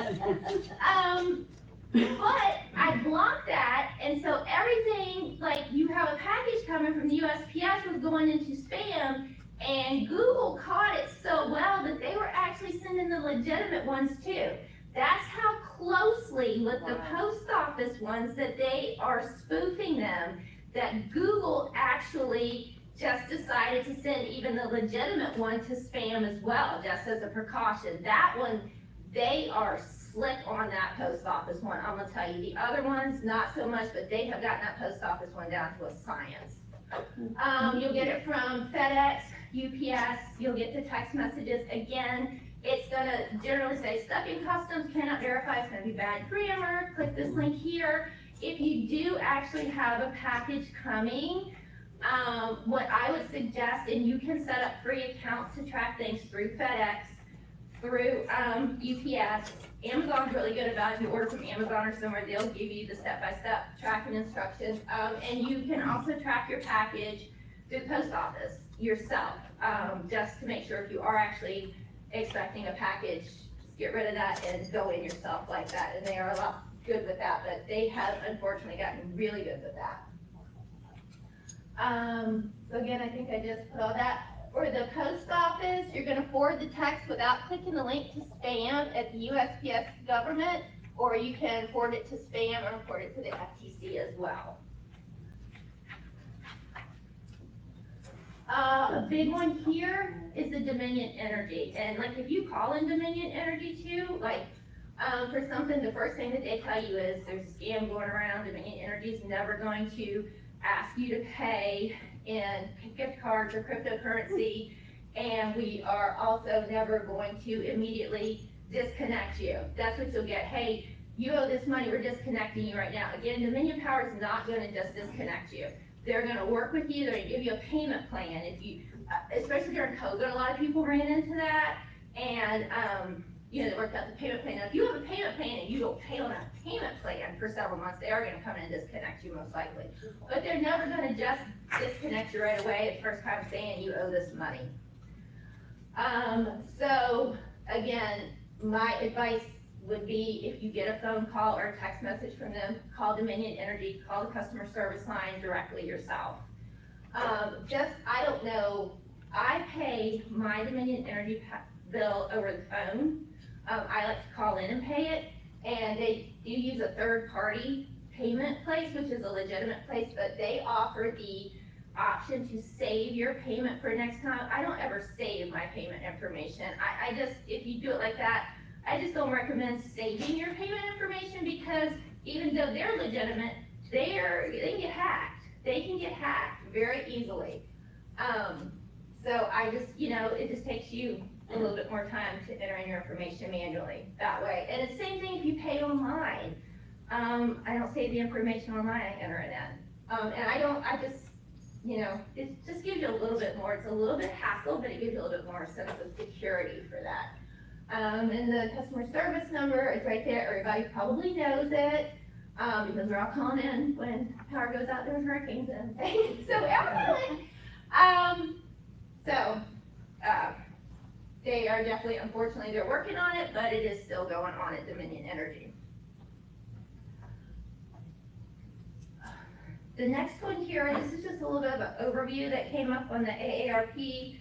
But I blocked that, and so everything, like you have a package coming from the USPS was going into spam, and Google caught it so well that they were actually sending the legitimate ones too. That's how closely with the post office ones that they are spoofing them, that Google actually just decided to send even the legitimate one to spam as well, just as a precaution. That one, they are slick on that post office one, I'm gonna tell you. The other ones, not so much, but they have gotten that post office one down to a science. You'll get it from FedEx, UPS, you'll get the text messages. Again, it's gonna generally say stuck in customs, cannot verify, it's gonna be bad grammar, click this link here. If you do actually have a package coming, what I would suggest, and you can set up free accounts to track things through FedEx, through UPS. Amazon's really good about it. If you order from Amazon or somewhere, they'll give you the step-by-step tracking instructions. And you can also track your package through the post office yourself, just to make sure if you are actually expecting a package, just get rid of that and go in yourself like that. And they are a lot good with that, but they have unfortunately gotten really good with that. So again, I think I just put all that. For the post office, you're gonna forward the text without clicking the link to spam at the USPS government, or you can forward it to spam or forward it to the FTC as well. A big one here is the Dominion Energy. And like if you call in Dominion Energy too, like for something, the first thing that they tell you is there's a scam going around. Dominion Energy is never going to ask you to pay in gift cards or cryptocurrency, and we are also never going to immediately disconnect you. That's what you'll get. Hey, you owe this money, we're disconnecting you right now. Again, Dominion Power is not going to just disconnect you. They're going to work with you, they're going to give you a payment plan. If you, especially during COVID, a lot of people ran into that, and they worked out the payment plan. Now, if you have a payment plan and you don't pay on that payment plan for several months, they are going to come in and disconnect you most likely. But they're never going to just disconnect you right away the first time saying you owe this money. So again, my advice would be if you get a phone call or a text message from them, call Dominion Energy, call the customer service line directly yourself. I don't know I pay my Dominion Energy bill over the phone. I like to call in and pay it, and they do use a third-party payment place, which is a legitimate place, but they offer the option to save your payment for next time. I don't ever save my payment information. I just, if you do it like that, I just don't recommend saving your payment information, because even though they're legitimate, they can get hacked. They can get hacked very easily. So I just, it just takes you a little bit more time to enter in your information manually that way. And it's the same thing if you pay online. I don't save the information online, I enter it in. And I just, it just gives you a little bit more. It's a little bit hassle, but it gives you a little bit more sense of security for that. And the customer service number is right there. Everybody probably knows it, because we're all calling in when power goes out during hurricanes and things. So we're all calling. So, they are definitely, unfortunately, they're working on it, but it is still going on at Dominion Energy. The next one here, this is just a little bit of an overview that came up on the AARP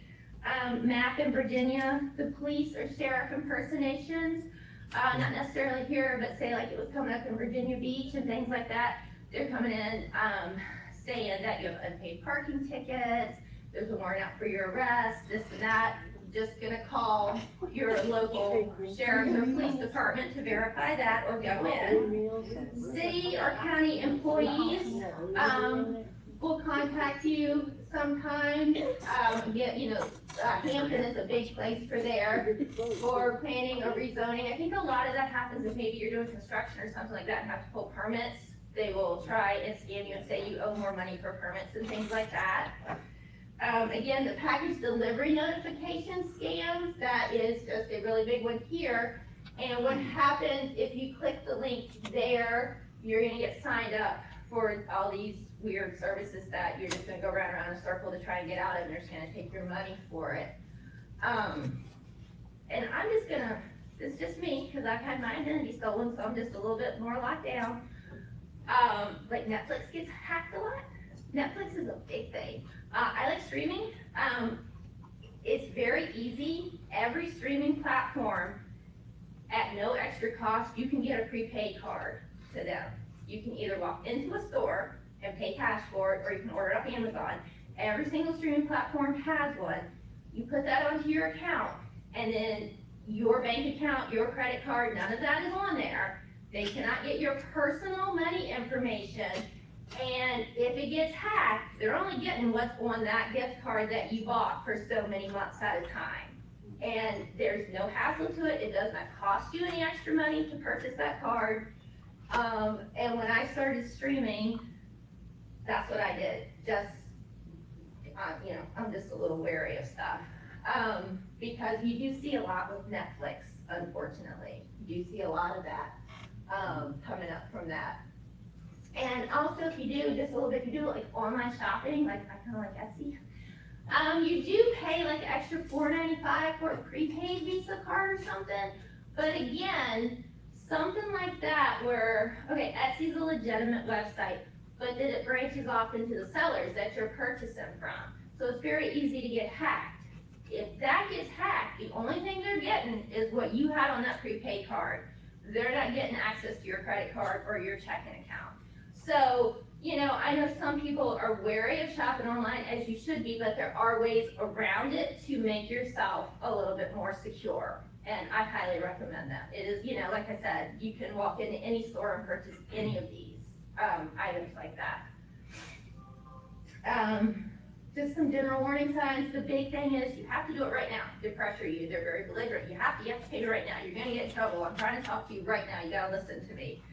map in Virginia. The police or sheriff impersonations, not necessarily here, but say like it was coming up in Virginia Beach and things like that. They're coming in saying that you have unpaid parking tickets, there's a warrant out for your arrest, this and that. Just gonna call your local sheriff or police department to verify that or go in. City or county employees will contact you sometime. Hampton is a big place for planning or rezoning. I think a lot of that happens if maybe you're doing construction or something like that and have to pull permits. They will try and scam you and say you owe more money for permits and things like that. Again, the package delivery notification scams, that is just a really big one here. And what happens if you click the link there, you're gonna get signed up for all these weird services that you're just gonna go round and around in a circle to try and get out of, and they're just gonna take your money for it. And I'm just gonna, this is just me, because I've had my identity stolen, so I'm just a little bit more locked down. Like Netflix gets hacked a lot. Netflix is a big thing. I like streaming. It's very easy. Every streaming platform, at no extra cost, you can get a prepaid card to them. You can either walk into a store and pay cash for it, or you can order it off Amazon. Every single streaming platform has one. You put that onto your account, and then your bank account, your credit card, none of that is on there. They cannot get your personal money information. And if it gets hacked, they're only getting what's on that gift card that you bought for so many months at a time. And there's no hassle to it. It does not cost you any extra money to purchase that card. And when I started streaming, that's what I did. I'm just a little wary of stuff. Because you do see a lot with Netflix, unfortunately. You do see a lot of that coming up from that. And also, if you do just a little bit, if you do like online shopping, like I kind of like Etsy, you do pay like extra $4.95 for a prepaid Visa card or something. But again, something like that where, okay, Etsy's a legitimate website, but then it branches off into the sellers that you're purchasing from. So it's very easy to get hacked. If that gets hacked, the only thing they're getting is what you had on that prepaid card. They're not getting access to your credit card or your checking account. So, I know some people are wary of shopping online, as you should be, but there are ways around it to make yourself a little bit more secure. And I highly recommend that. It is, like I said, you can walk into any store and purchase any of these items like that. Just some general warning signs. The big thing is you have to do it right now. They pressure you. They're very belligerent. You have to pay me right now. You're going to get in trouble. I'm trying to talk to you right now. You got to listen to me.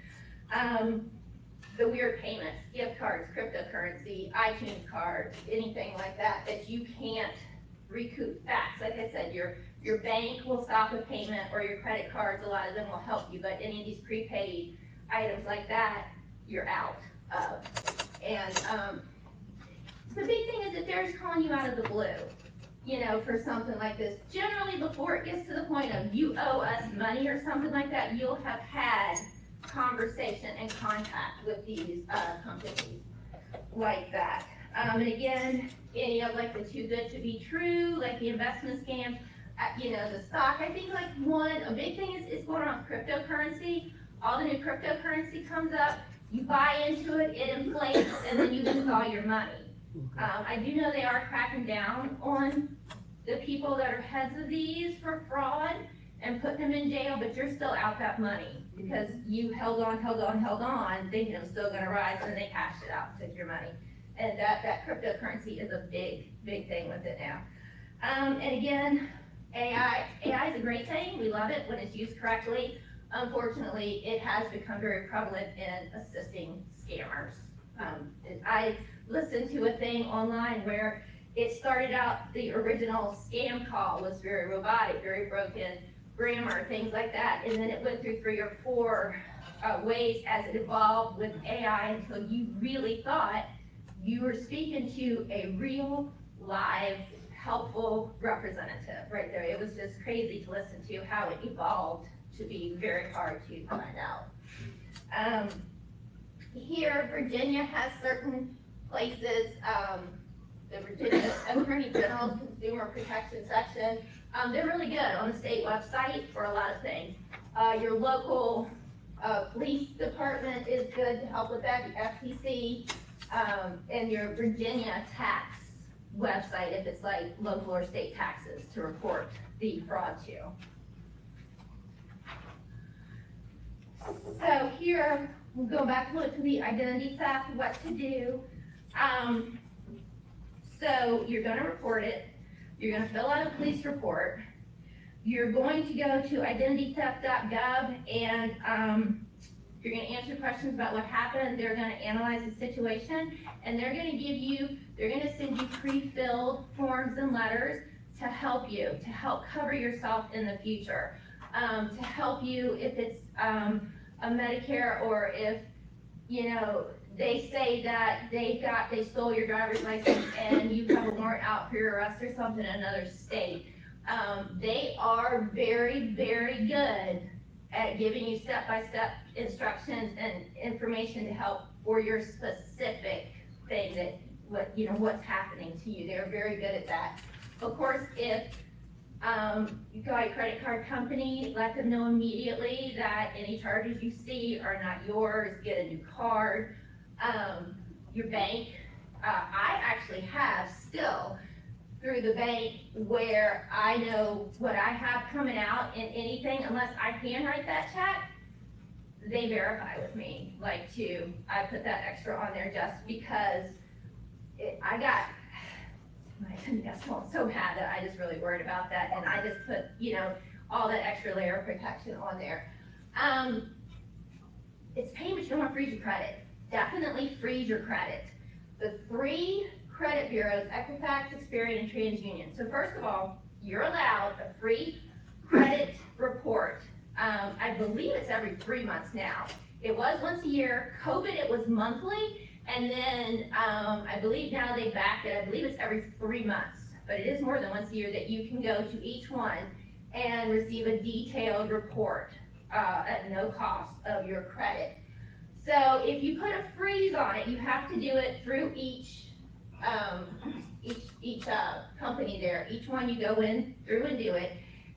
The weird payments, gift cards, cryptocurrency, iTunes cards, anything like that you can't recoup back. Like I said, your bank will stop a payment, or your credit cards, a lot of them will help you, but any of these prepaid items like that, you're out of. And the big thing is if they're just calling you out of the blue, for something like this, generally before it gets to the point of you owe us money or something like that, you'll have had conversation and contact with these companies like that. And again, any of like the too good to be true, like the investment scams, the stock, I think like a big thing is going on with cryptocurrency. All the new cryptocurrency comes up, you buy into it, it inflates, and then you lose all your money. I do know they are cracking down on the people that are heads of these for fraud and putting them in jail, but you're still out that money because you held on, thinking it was still gonna rise, and then they cashed it out and took your money. And that cryptocurrency is a big thing with it now. And again, AI is a great thing. We love it when it's used correctly. Unfortunately, it has become very prevalent in assisting scammers. I listened to a thing online where it started out, the original scam call was very robotic, very broken grammar, things like that, and then it went through 3 or 4 ways as it evolved with AI until you really thought you were speaking to a real, live, helpful representative right there. It was just crazy to listen to how it evolved to be very hard to find out. Here, Virginia has certain places, the Virginia Attorney General's Consumer Protection Section. They're really good on the state website for a lot of things. Your local police department is good to help with that, the FTC, and your Virginia tax website if it's like local or state taxes to report the fraud to. So here, we'll go back to look to the identity theft, what to do. So you're gonna report it, you're gonna fill out a police report, you're going to go to identitytheft.gov and you're gonna answer questions about what happened, they're gonna analyze the situation, and they're gonna send you pre-filled forms and letters to help cover yourself in the future, to help you if it's a Medicare, or if, they say that they stole your driver's license and you have a warrant out for your arrest or something in another state. They are very good at giving you step-by-step instructions and information to help for your specific thing what's happening to you. They're very good at that. Of course, if you call your credit card company, let them know immediately that any charges you see are not yours, get a new card. Your bank, I actually have still through the bank where I know what I have coming out in anything, unless I handwrite that check, they verify with me, I put that extra on there just because I got so bad that I just really worried about that, and I just put, all that extra layer of protection on there. It's pain, but you don't want to freeze your credit. Definitely freeze your credit. The 3 credit bureaus, Equifax, Experian, and TransUnion. So first of all, you're allowed a free credit report. I believe it's every 3 months now. It was once a year. COVID, it was monthly. And then I believe now they backed it. I believe it's every 3 months. But it is more than once a year that you can go to each one and receive a detailed report at no cost of your credit. So if you put a freeze on it, you have to do it through each company there. Each one you go in through and do it.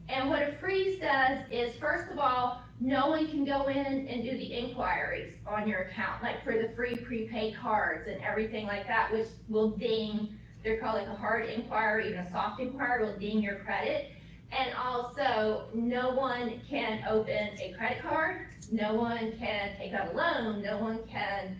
And what a freeze does is, first of all, no one can go in and do the inquiries on your account, like for the free prepaid cards and everything like that, which will ding, they're called like a hard inquiry, even a soft inquiry will ding your credit. And also, no one can open a credit card, no one can take out a loan, no one can,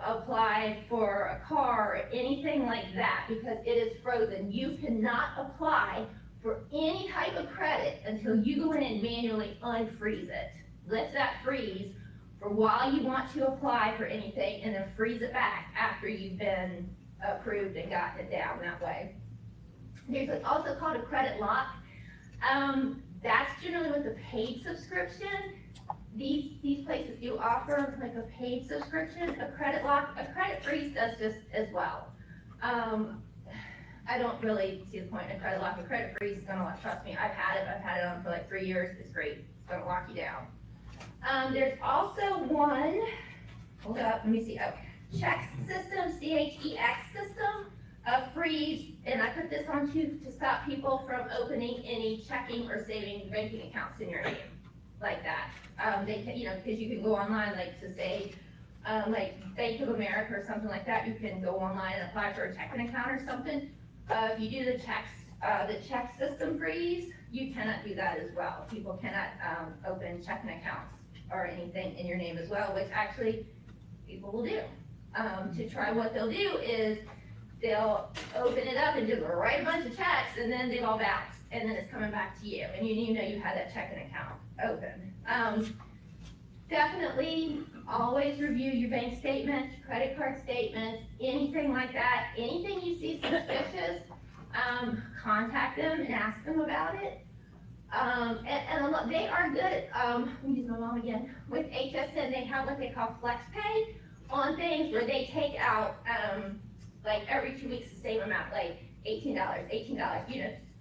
apply for a car or anything like that, because it is frozen. You cannot apply for any type of credit until you go in and manually unfreeze it. Lift that freeze for while you want to apply for anything, and then freeze it back after you've been approved and gotten it down that way. There's also called a credit lock. That's generally with a paid subscription. These places do offer like a paid subscription. A credit lock, a credit freeze does just as well. I don't really see the point in a credit lock. A credit freeze is gonna lock, trust me, I've had it on for like 3 years, it's great, it's gonna lock you down. There's also one, hold up, let me see, check system, CHEX put this on to stop people from opening any checking or saving banking accounts in your name, like that. They can, because you can go online, like to say, like Bank of America or something like that, you can go online and apply for a checking account or something. If you do the check system freeze, you cannot do that as well. People cannot open checking accounts or anything in your name as well, which actually people will do. To try, what they'll do is they'll open it up and just write a bunch of checks, and then they all bounce, and then it's coming back to you, and you know you had that checking account open. Definitely always review your bank statements, credit card statements, anything like that. Anything you see suspicious, contact them and ask them about it. And they are good at, let me use my mom again, with HSN, they have what they call flex pay on things where they take out, like every 2 weeks the same amount, like $18,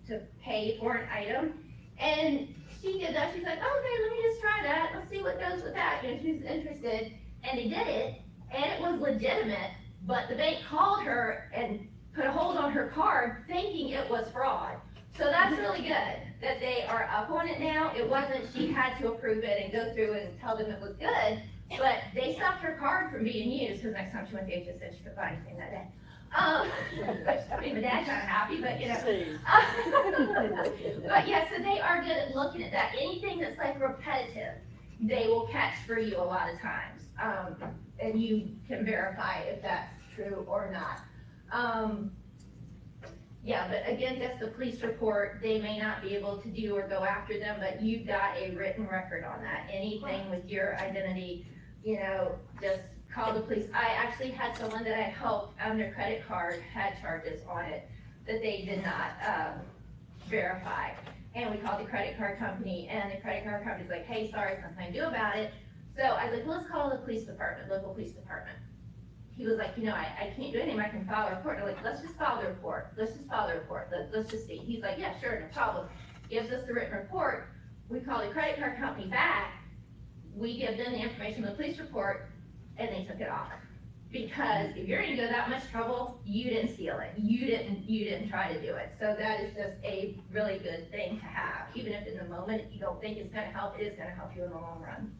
to pay for an item. And she did that. She's like, oh, okay, let me just try that. Let's see what goes with that. She's interested. And they did it, and it was legitimate, but the bank called her and put a hold on her card thinking it was fraud. So that's really good that they are up on it now. It wasn't she had to approve it and go through and tell them it was good, but they stopped her card from being used, because next time she went to HSN, she could buy anything that day. My dad's not happy, but but yeah, so they are good at looking at that. Anything that's like repetitive, they will catch for you a lot of times, and you can verify if that's true or not. Yeah, but again, just the police report, they may not be able to do or go after them, but you've got a written record on that. Anything with your identity, just call the police. I actually had someone that I helped, their credit card had charges on it that they did not verify. And we called the credit card company, and the credit card company's like, hey, sorry, there's nothing I can do about it. So I was like, well, let's call the police department, local police department. He was like, I can't do anything, I can file a report. And I'm like, let's just file the report. Let's just see. He's like, yeah, sure, no problem. Gives us the written report. We call the credit card company back. We give them the information on the police report, and they took it off. Because if you're gonna go that much trouble, you didn't steal it. You didn't try to do it. So that is just a really good thing to have. Even if in the moment you don't think it's gonna help, it is gonna help you in the long run.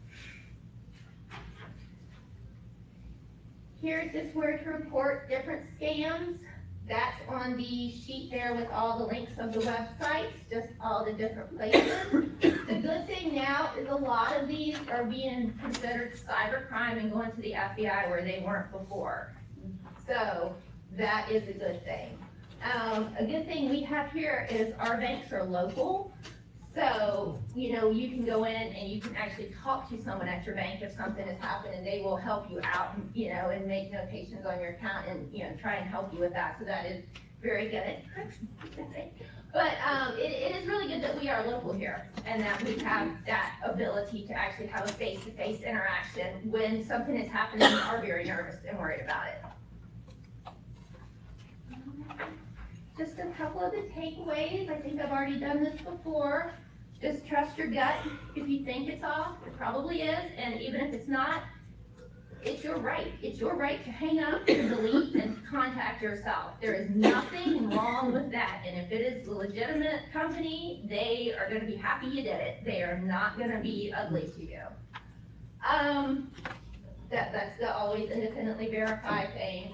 Here's just where to report different scams. That's on the sheet there with all the links of the websites, just all the different places. The good thing now is a lot of these are being considered cybercrime and going to the FBI where they weren't before. So that is a good thing. A good thing we have here is our banks are local. So, you can go in and you can actually talk to someone at your bank if something has happened, and they will help you out, and make notations on your account and, try and help you with that. So that is very good. But it is really good that we are local here and that we have that ability to actually have a face-to-face interaction when something is happening and you are very nervous and worried about it. Just a couple of the takeaways. I think I've already done this before. Just trust your gut. If you think it's off, it probably is. And even if it's not, it's your right. It's your right to hang up, to delete, and to contact yourself. There is nothing wrong with that. And if it is a legitimate company, they are going to be happy you did it. They are not going to be ugly to you. That's the always independently verify thing.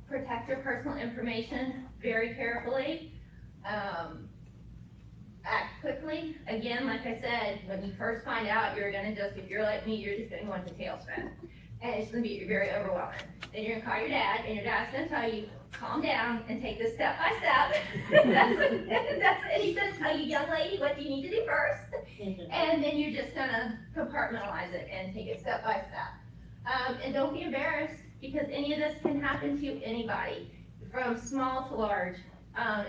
Protect your personal information very carefully. Act quickly. Again, like I said, when you first find out, you're gonna if you're like me, you're just gonna go into tailspin. And it's gonna be very overwhelming. Then you're gonna call your dad, and your dad's gonna tell you, calm down and take this step by step. And he's gonna tell you, young lady, what do you need to do first? And then you're just gonna compartmentalize it and take it step by step. And don't be embarrassed, because any of this can happen to anybody, from small to large.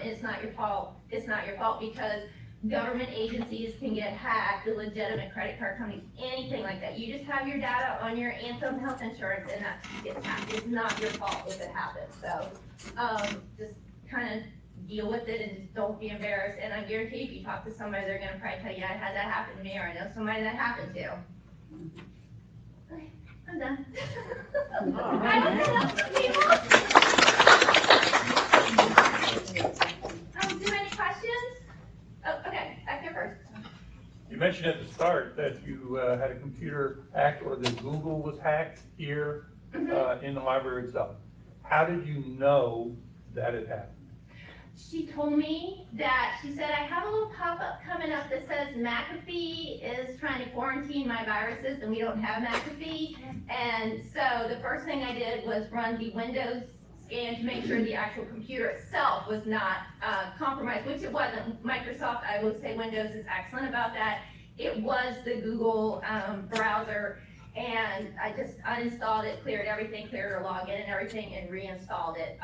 It's not your fault. It's not your fault, because government agencies can get hacked, the legitimate credit card companies, anything like that. You just have your data on your Anthem health insurance, and that gets hacked. It's not your fault if it happens. So just kind of deal with it and just don't be embarrassed. And I guarantee if you talk to somebody, they're going to probably tell you, I had that happen to me, or I know somebody that happened to. Okay, I'm done. All I hope that helps some people. that you had a computer hacked or that Google was hacked here in the library itself. How did you know that it happened? She told me that, she said, I have a little pop-up coming up that says McAfee is trying to quarantine my viruses and we don't have McAfee. And so the first thing I did was run the Windows scan to make sure the actual computer itself was not compromised, which it wasn't. Microsoft, I will say Windows is excellent about that. It was the Google browser, and I just uninstalled it, cleared everything, cleared her login and everything, and reinstalled it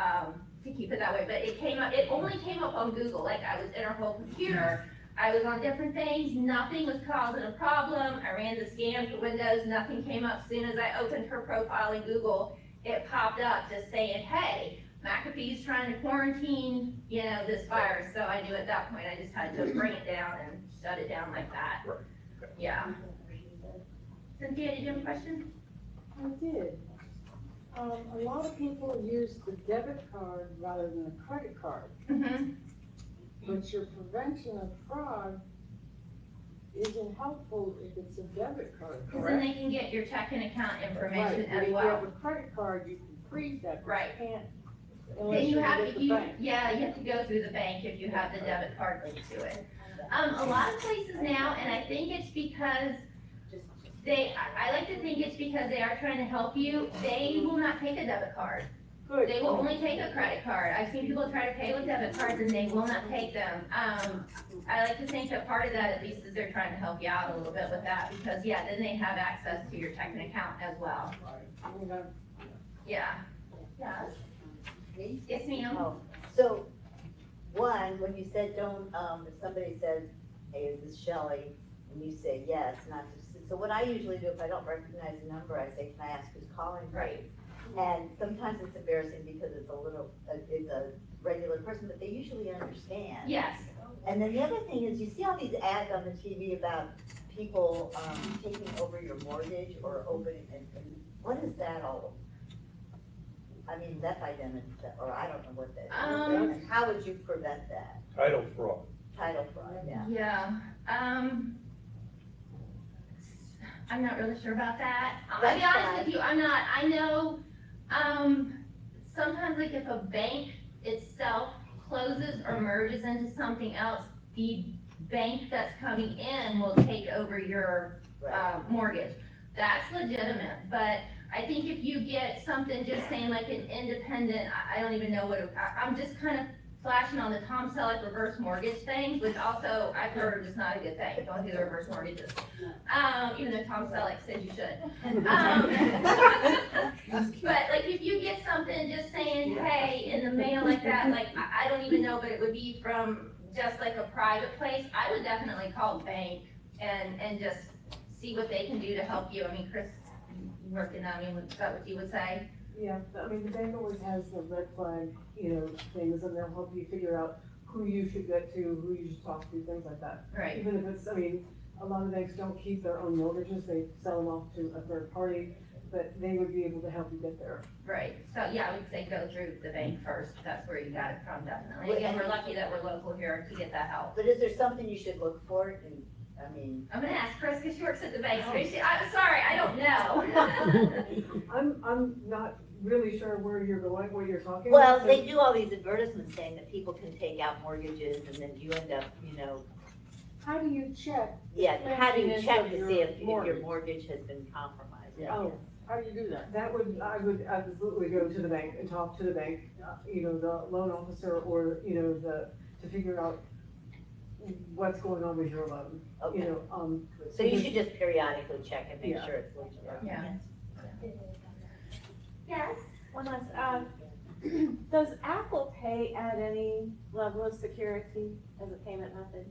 to keep it that way. But it came up, it only came up on Google. Like, I was in her whole computer, I was on different things, nothing was causing a problem. I ran the scan for Windows, nothing came up. As soon as I opened her profile in Google, it popped up just saying, hey, McAfee's trying to quarantine, you know, this virus. So I knew at that point I just had to bring it down and shut it down like that. Right. Okay. Yeah. Cynthia, did you have a question? I did. A lot of people use the debit card rather than a credit card, Mm-hmm. but your prevention of fraud isn't helpful if it's a debit card, Because then correct? they can get your checking account information Right, but as if you well. have a credit card, you can freeze that, but Right. you can't unless Then you you have, get if the you, bank. yeah, you have to go through the bank if you have the debit card linked to it. A lot of places now, and I think it's because I like to think it's because they are trying to help you, they will not take a debit card. Good. They will only take a credit card. I've seen people try to pay with debit cards and they will not take them. I like to think that part of that at least is they're trying to help you out a little bit with that, because yeah, then they have access to your checking account as well. Yeah. Yes. Yes, ma'am. Oh, so, one, when you said don't, if somebody says, hey, is this Shelli? And you say yes, not just, so what I usually do if I don't recognize the number, I say, can I ask who's calling? Right. And sometimes it's embarrassing because it's a regular person, but they usually understand. Yes. And then the other thing is, you see all these ads on the TV about people, taking over your mortgage or opening, and what is that all? I mean, that's identity, or I don't know what that is. And how would you prevent that? Title fraud. Title fraud, yeah. Yeah. I'm not really sure about that. I'll That's be honest fine. with you, I'm not. I know, sometimes like if a bank itself closes or merges into something else, the bank that's coming in will take over your, Right. mortgage. That's legitimate, but I think if you get something just saying like an independent, I don't even know I'm just kind of flashing on the Tom Selleck reverse mortgage thing, which also I've heard is not a good thing. Don't do the reverse mortgages. Even though Tom Selleck said you should. But like if you get something just saying, hey, in the mail like that, like I don't even know, but it would be from just like a private place, I would definitely call the bank and just see what they can do to help you. I mean, Chris, you working, I mean, is that what you would say? Yeah, I mean, the bank always has the red flag, things, and they'll help you figure out who you should get to, who you should talk to, things like that. Right. Even if it's, I mean, a lot of banks don't keep their own mortgages, they sell them off to a third party, but they would be able to help you get there. Right, so yeah, I would say go through the bank first, that's where you got it from, definitely. Again, we're lucky that we're local here to get that help. But is there something you should look for? I'm gonna ask Chris, because she works at the bank, so I'm sorry, I don't know. I'm not really sure where you're going, what you're talking Well, about. they do all these advertisements saying that people can take out mortgages and then you end up, How do you check? yeah, how do you maintenance check of to your see if your mortgage? mortgage has been compromised? Yeah. Oh, how do you do that? I would absolutely go to the bank and talk to the bank, the loan officer or, to figure out what's going on with your loan, Okay. um. So you should just periodically check and make Yeah. sure it's legit. Yeah. Yes? One last, does Apple Pay add any level of security as a payment method?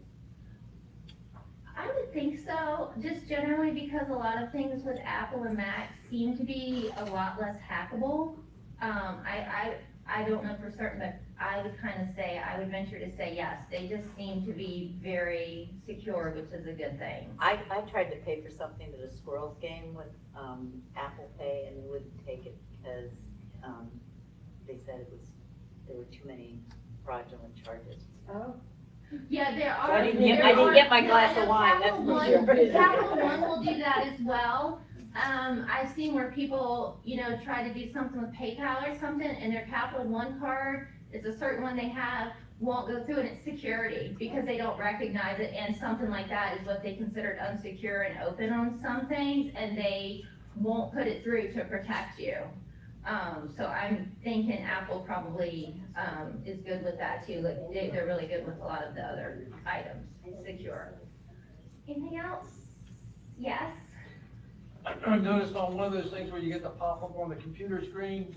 I would think so, just generally because a lot of things with Apple and Mac seem to be a lot less hackable. I don't know for certain, but I would kind of say, I would venture to say yes, they just seem to be very secure, which is a good thing. I tried to pay for something at a squirrels game with, Apple Pay and they wouldn't take it because, they said there were too many fraudulent charges. Oh. Yeah, there are. I didn't get my glass of wine, that's for sure. Capital One will do that as well. I've seen where people, try to do something with PayPal or something, and their Capital One card, it's a certain one they have, won't go through, and it's security, because they don't recognize it, and something like that is what they considered unsecure and open on some things, and they won't put it through to protect you. So I'm thinking Apple probably, is good with that too, like, they're really good with a lot of the other items, secure. Anything else? Yes? I noticed on one of those things where you get the pop-up on the computer screen,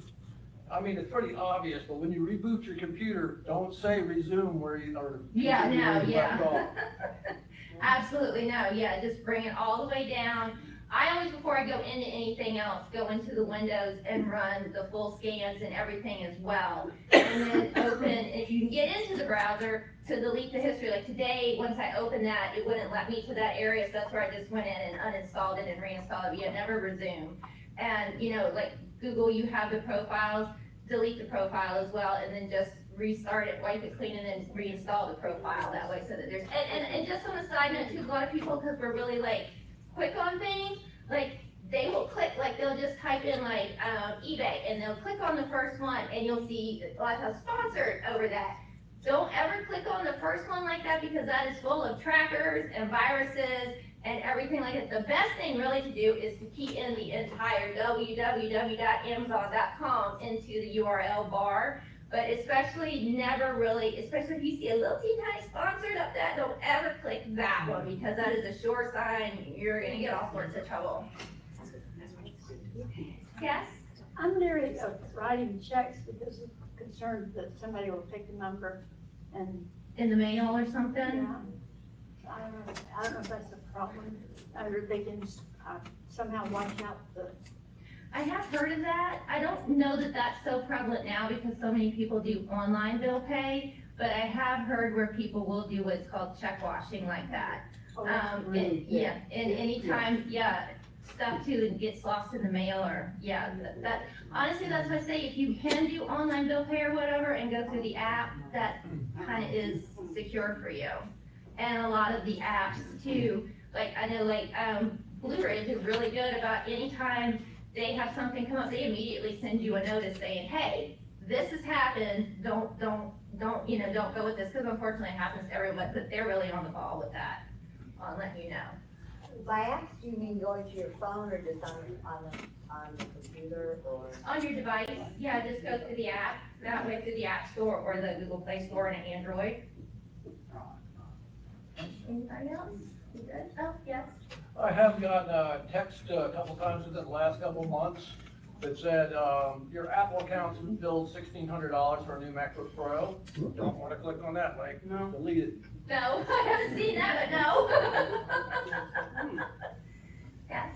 I mean, it's pretty obvious, but when you reboot your computer, don't say resume where you, or. Yeah, continue where no, you yeah. left off. Absolutely, no, yeah, just bring it all the way down. I always, before I go into anything else, go into the windows and run the full scans and everything as well. And then open, if you can get into the browser to delete the history, like today, once I opened that, it wouldn't let me to that area, so that's where I just went in and uninstalled it and reinstalled it, but never resume. And, like Google, you have the profiles, delete the profile as well, and then just restart it, wipe it clean, and then reinstall the profile that way, so that there's, and just on a side note too, a lot of people, because we're really like, quick on things, like, they will click, like, they'll just type in like, eBay, and they'll click on the first one, and you'll see, like, a sponsored over that. Don't ever click on the first one like that, because that is full of trackers and viruses and everything like that. The best thing really to do is to key in the entire www.amazon.com into the URL bar, but especially never really, especially if you see a little teeny tiny sponsored up that, don't ever click that one, because that is a sure sign you're gonna get all sorts of trouble. Yes? I'm leery of writing checks because of concern that somebody will pick the number and, In the mail or something? yeah. I don't know if that's a problem, or they can, somehow wipe out the, I have heard of that. I don't know that that's so prevalent now because so many people do online bill pay, but I have heard where people will do what's called check washing like that. And anytime, stuff too gets lost in the mail or, that, honestly, that's what I say, if you can do online bill pay or whatever and go through the app, that kind of is secure for you. And a lot of the apps too, like, I know like, Blue Ridge is really good about anytime they have something come up, they immediately send you a notice saying, hey, this has happened, don't go with this, because unfortunately it happens to everyone, but they're really on the ball with that, on letting you know. By apps, do you mean going to your phone or just on the computer or? On your device, just go through the app, that way through the App Store or the Google Play Store and an Android. Anybody else? You good? Oh, yes. I have gotten a text a couple times within the last couple of months that said, your Apple account's been billed $1,600 for a new MacBook Pro. Don't want to click on that link, No. delete it. No, I haven't seen that, but no. Yes.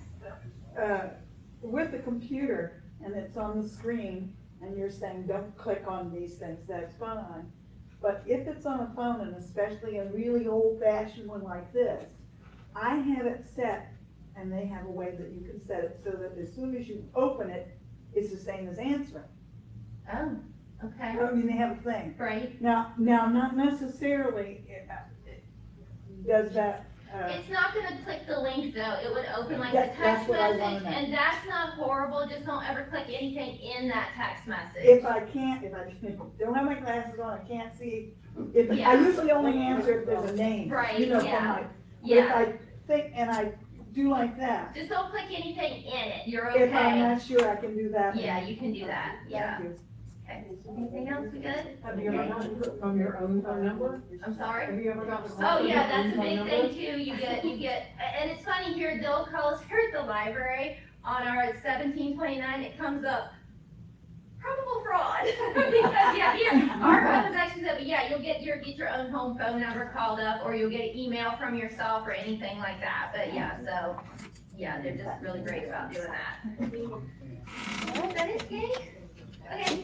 With the computer and it's on the screen and you're saying, don't click on these things, that's fine. But if it's on a phone, and especially a really old fashioned one like this, I have it set, and they have a way that you can set it so that as soon as you open it, it's the same as answering. Oh, okay. I mean, they have a thing. Right. Now, not necessarily, does that, It's not gonna click the link though, it would open like a That's text what I wanna message, know. and that's not horrible, just don't ever click anything in that text message. if I don't have my glasses on, I can't see, I Yeah. usually only answer if there's a name. Right, You know, yeah. from my, but if Yeah, I think, and I do like that, just don't click anything in it, you're if I'm okay. not sure, I can do that. Yeah, you can do that, yeah. Thank you. Okay, anything else, we good? Have you ever gotten from your own phone number? I'm sorry? Have you ever gotten? Oh, yeah, that's a big thing too, you get, and it's funny here, they'll call us here at the library on our 1729, it comes up, probable fraud. Because, here, our phone is actually, you'll get your own home phone number called up, or you'll get an email from yourself or anything like that, but they're just really great about doing that. Is that it, Kate? Okay.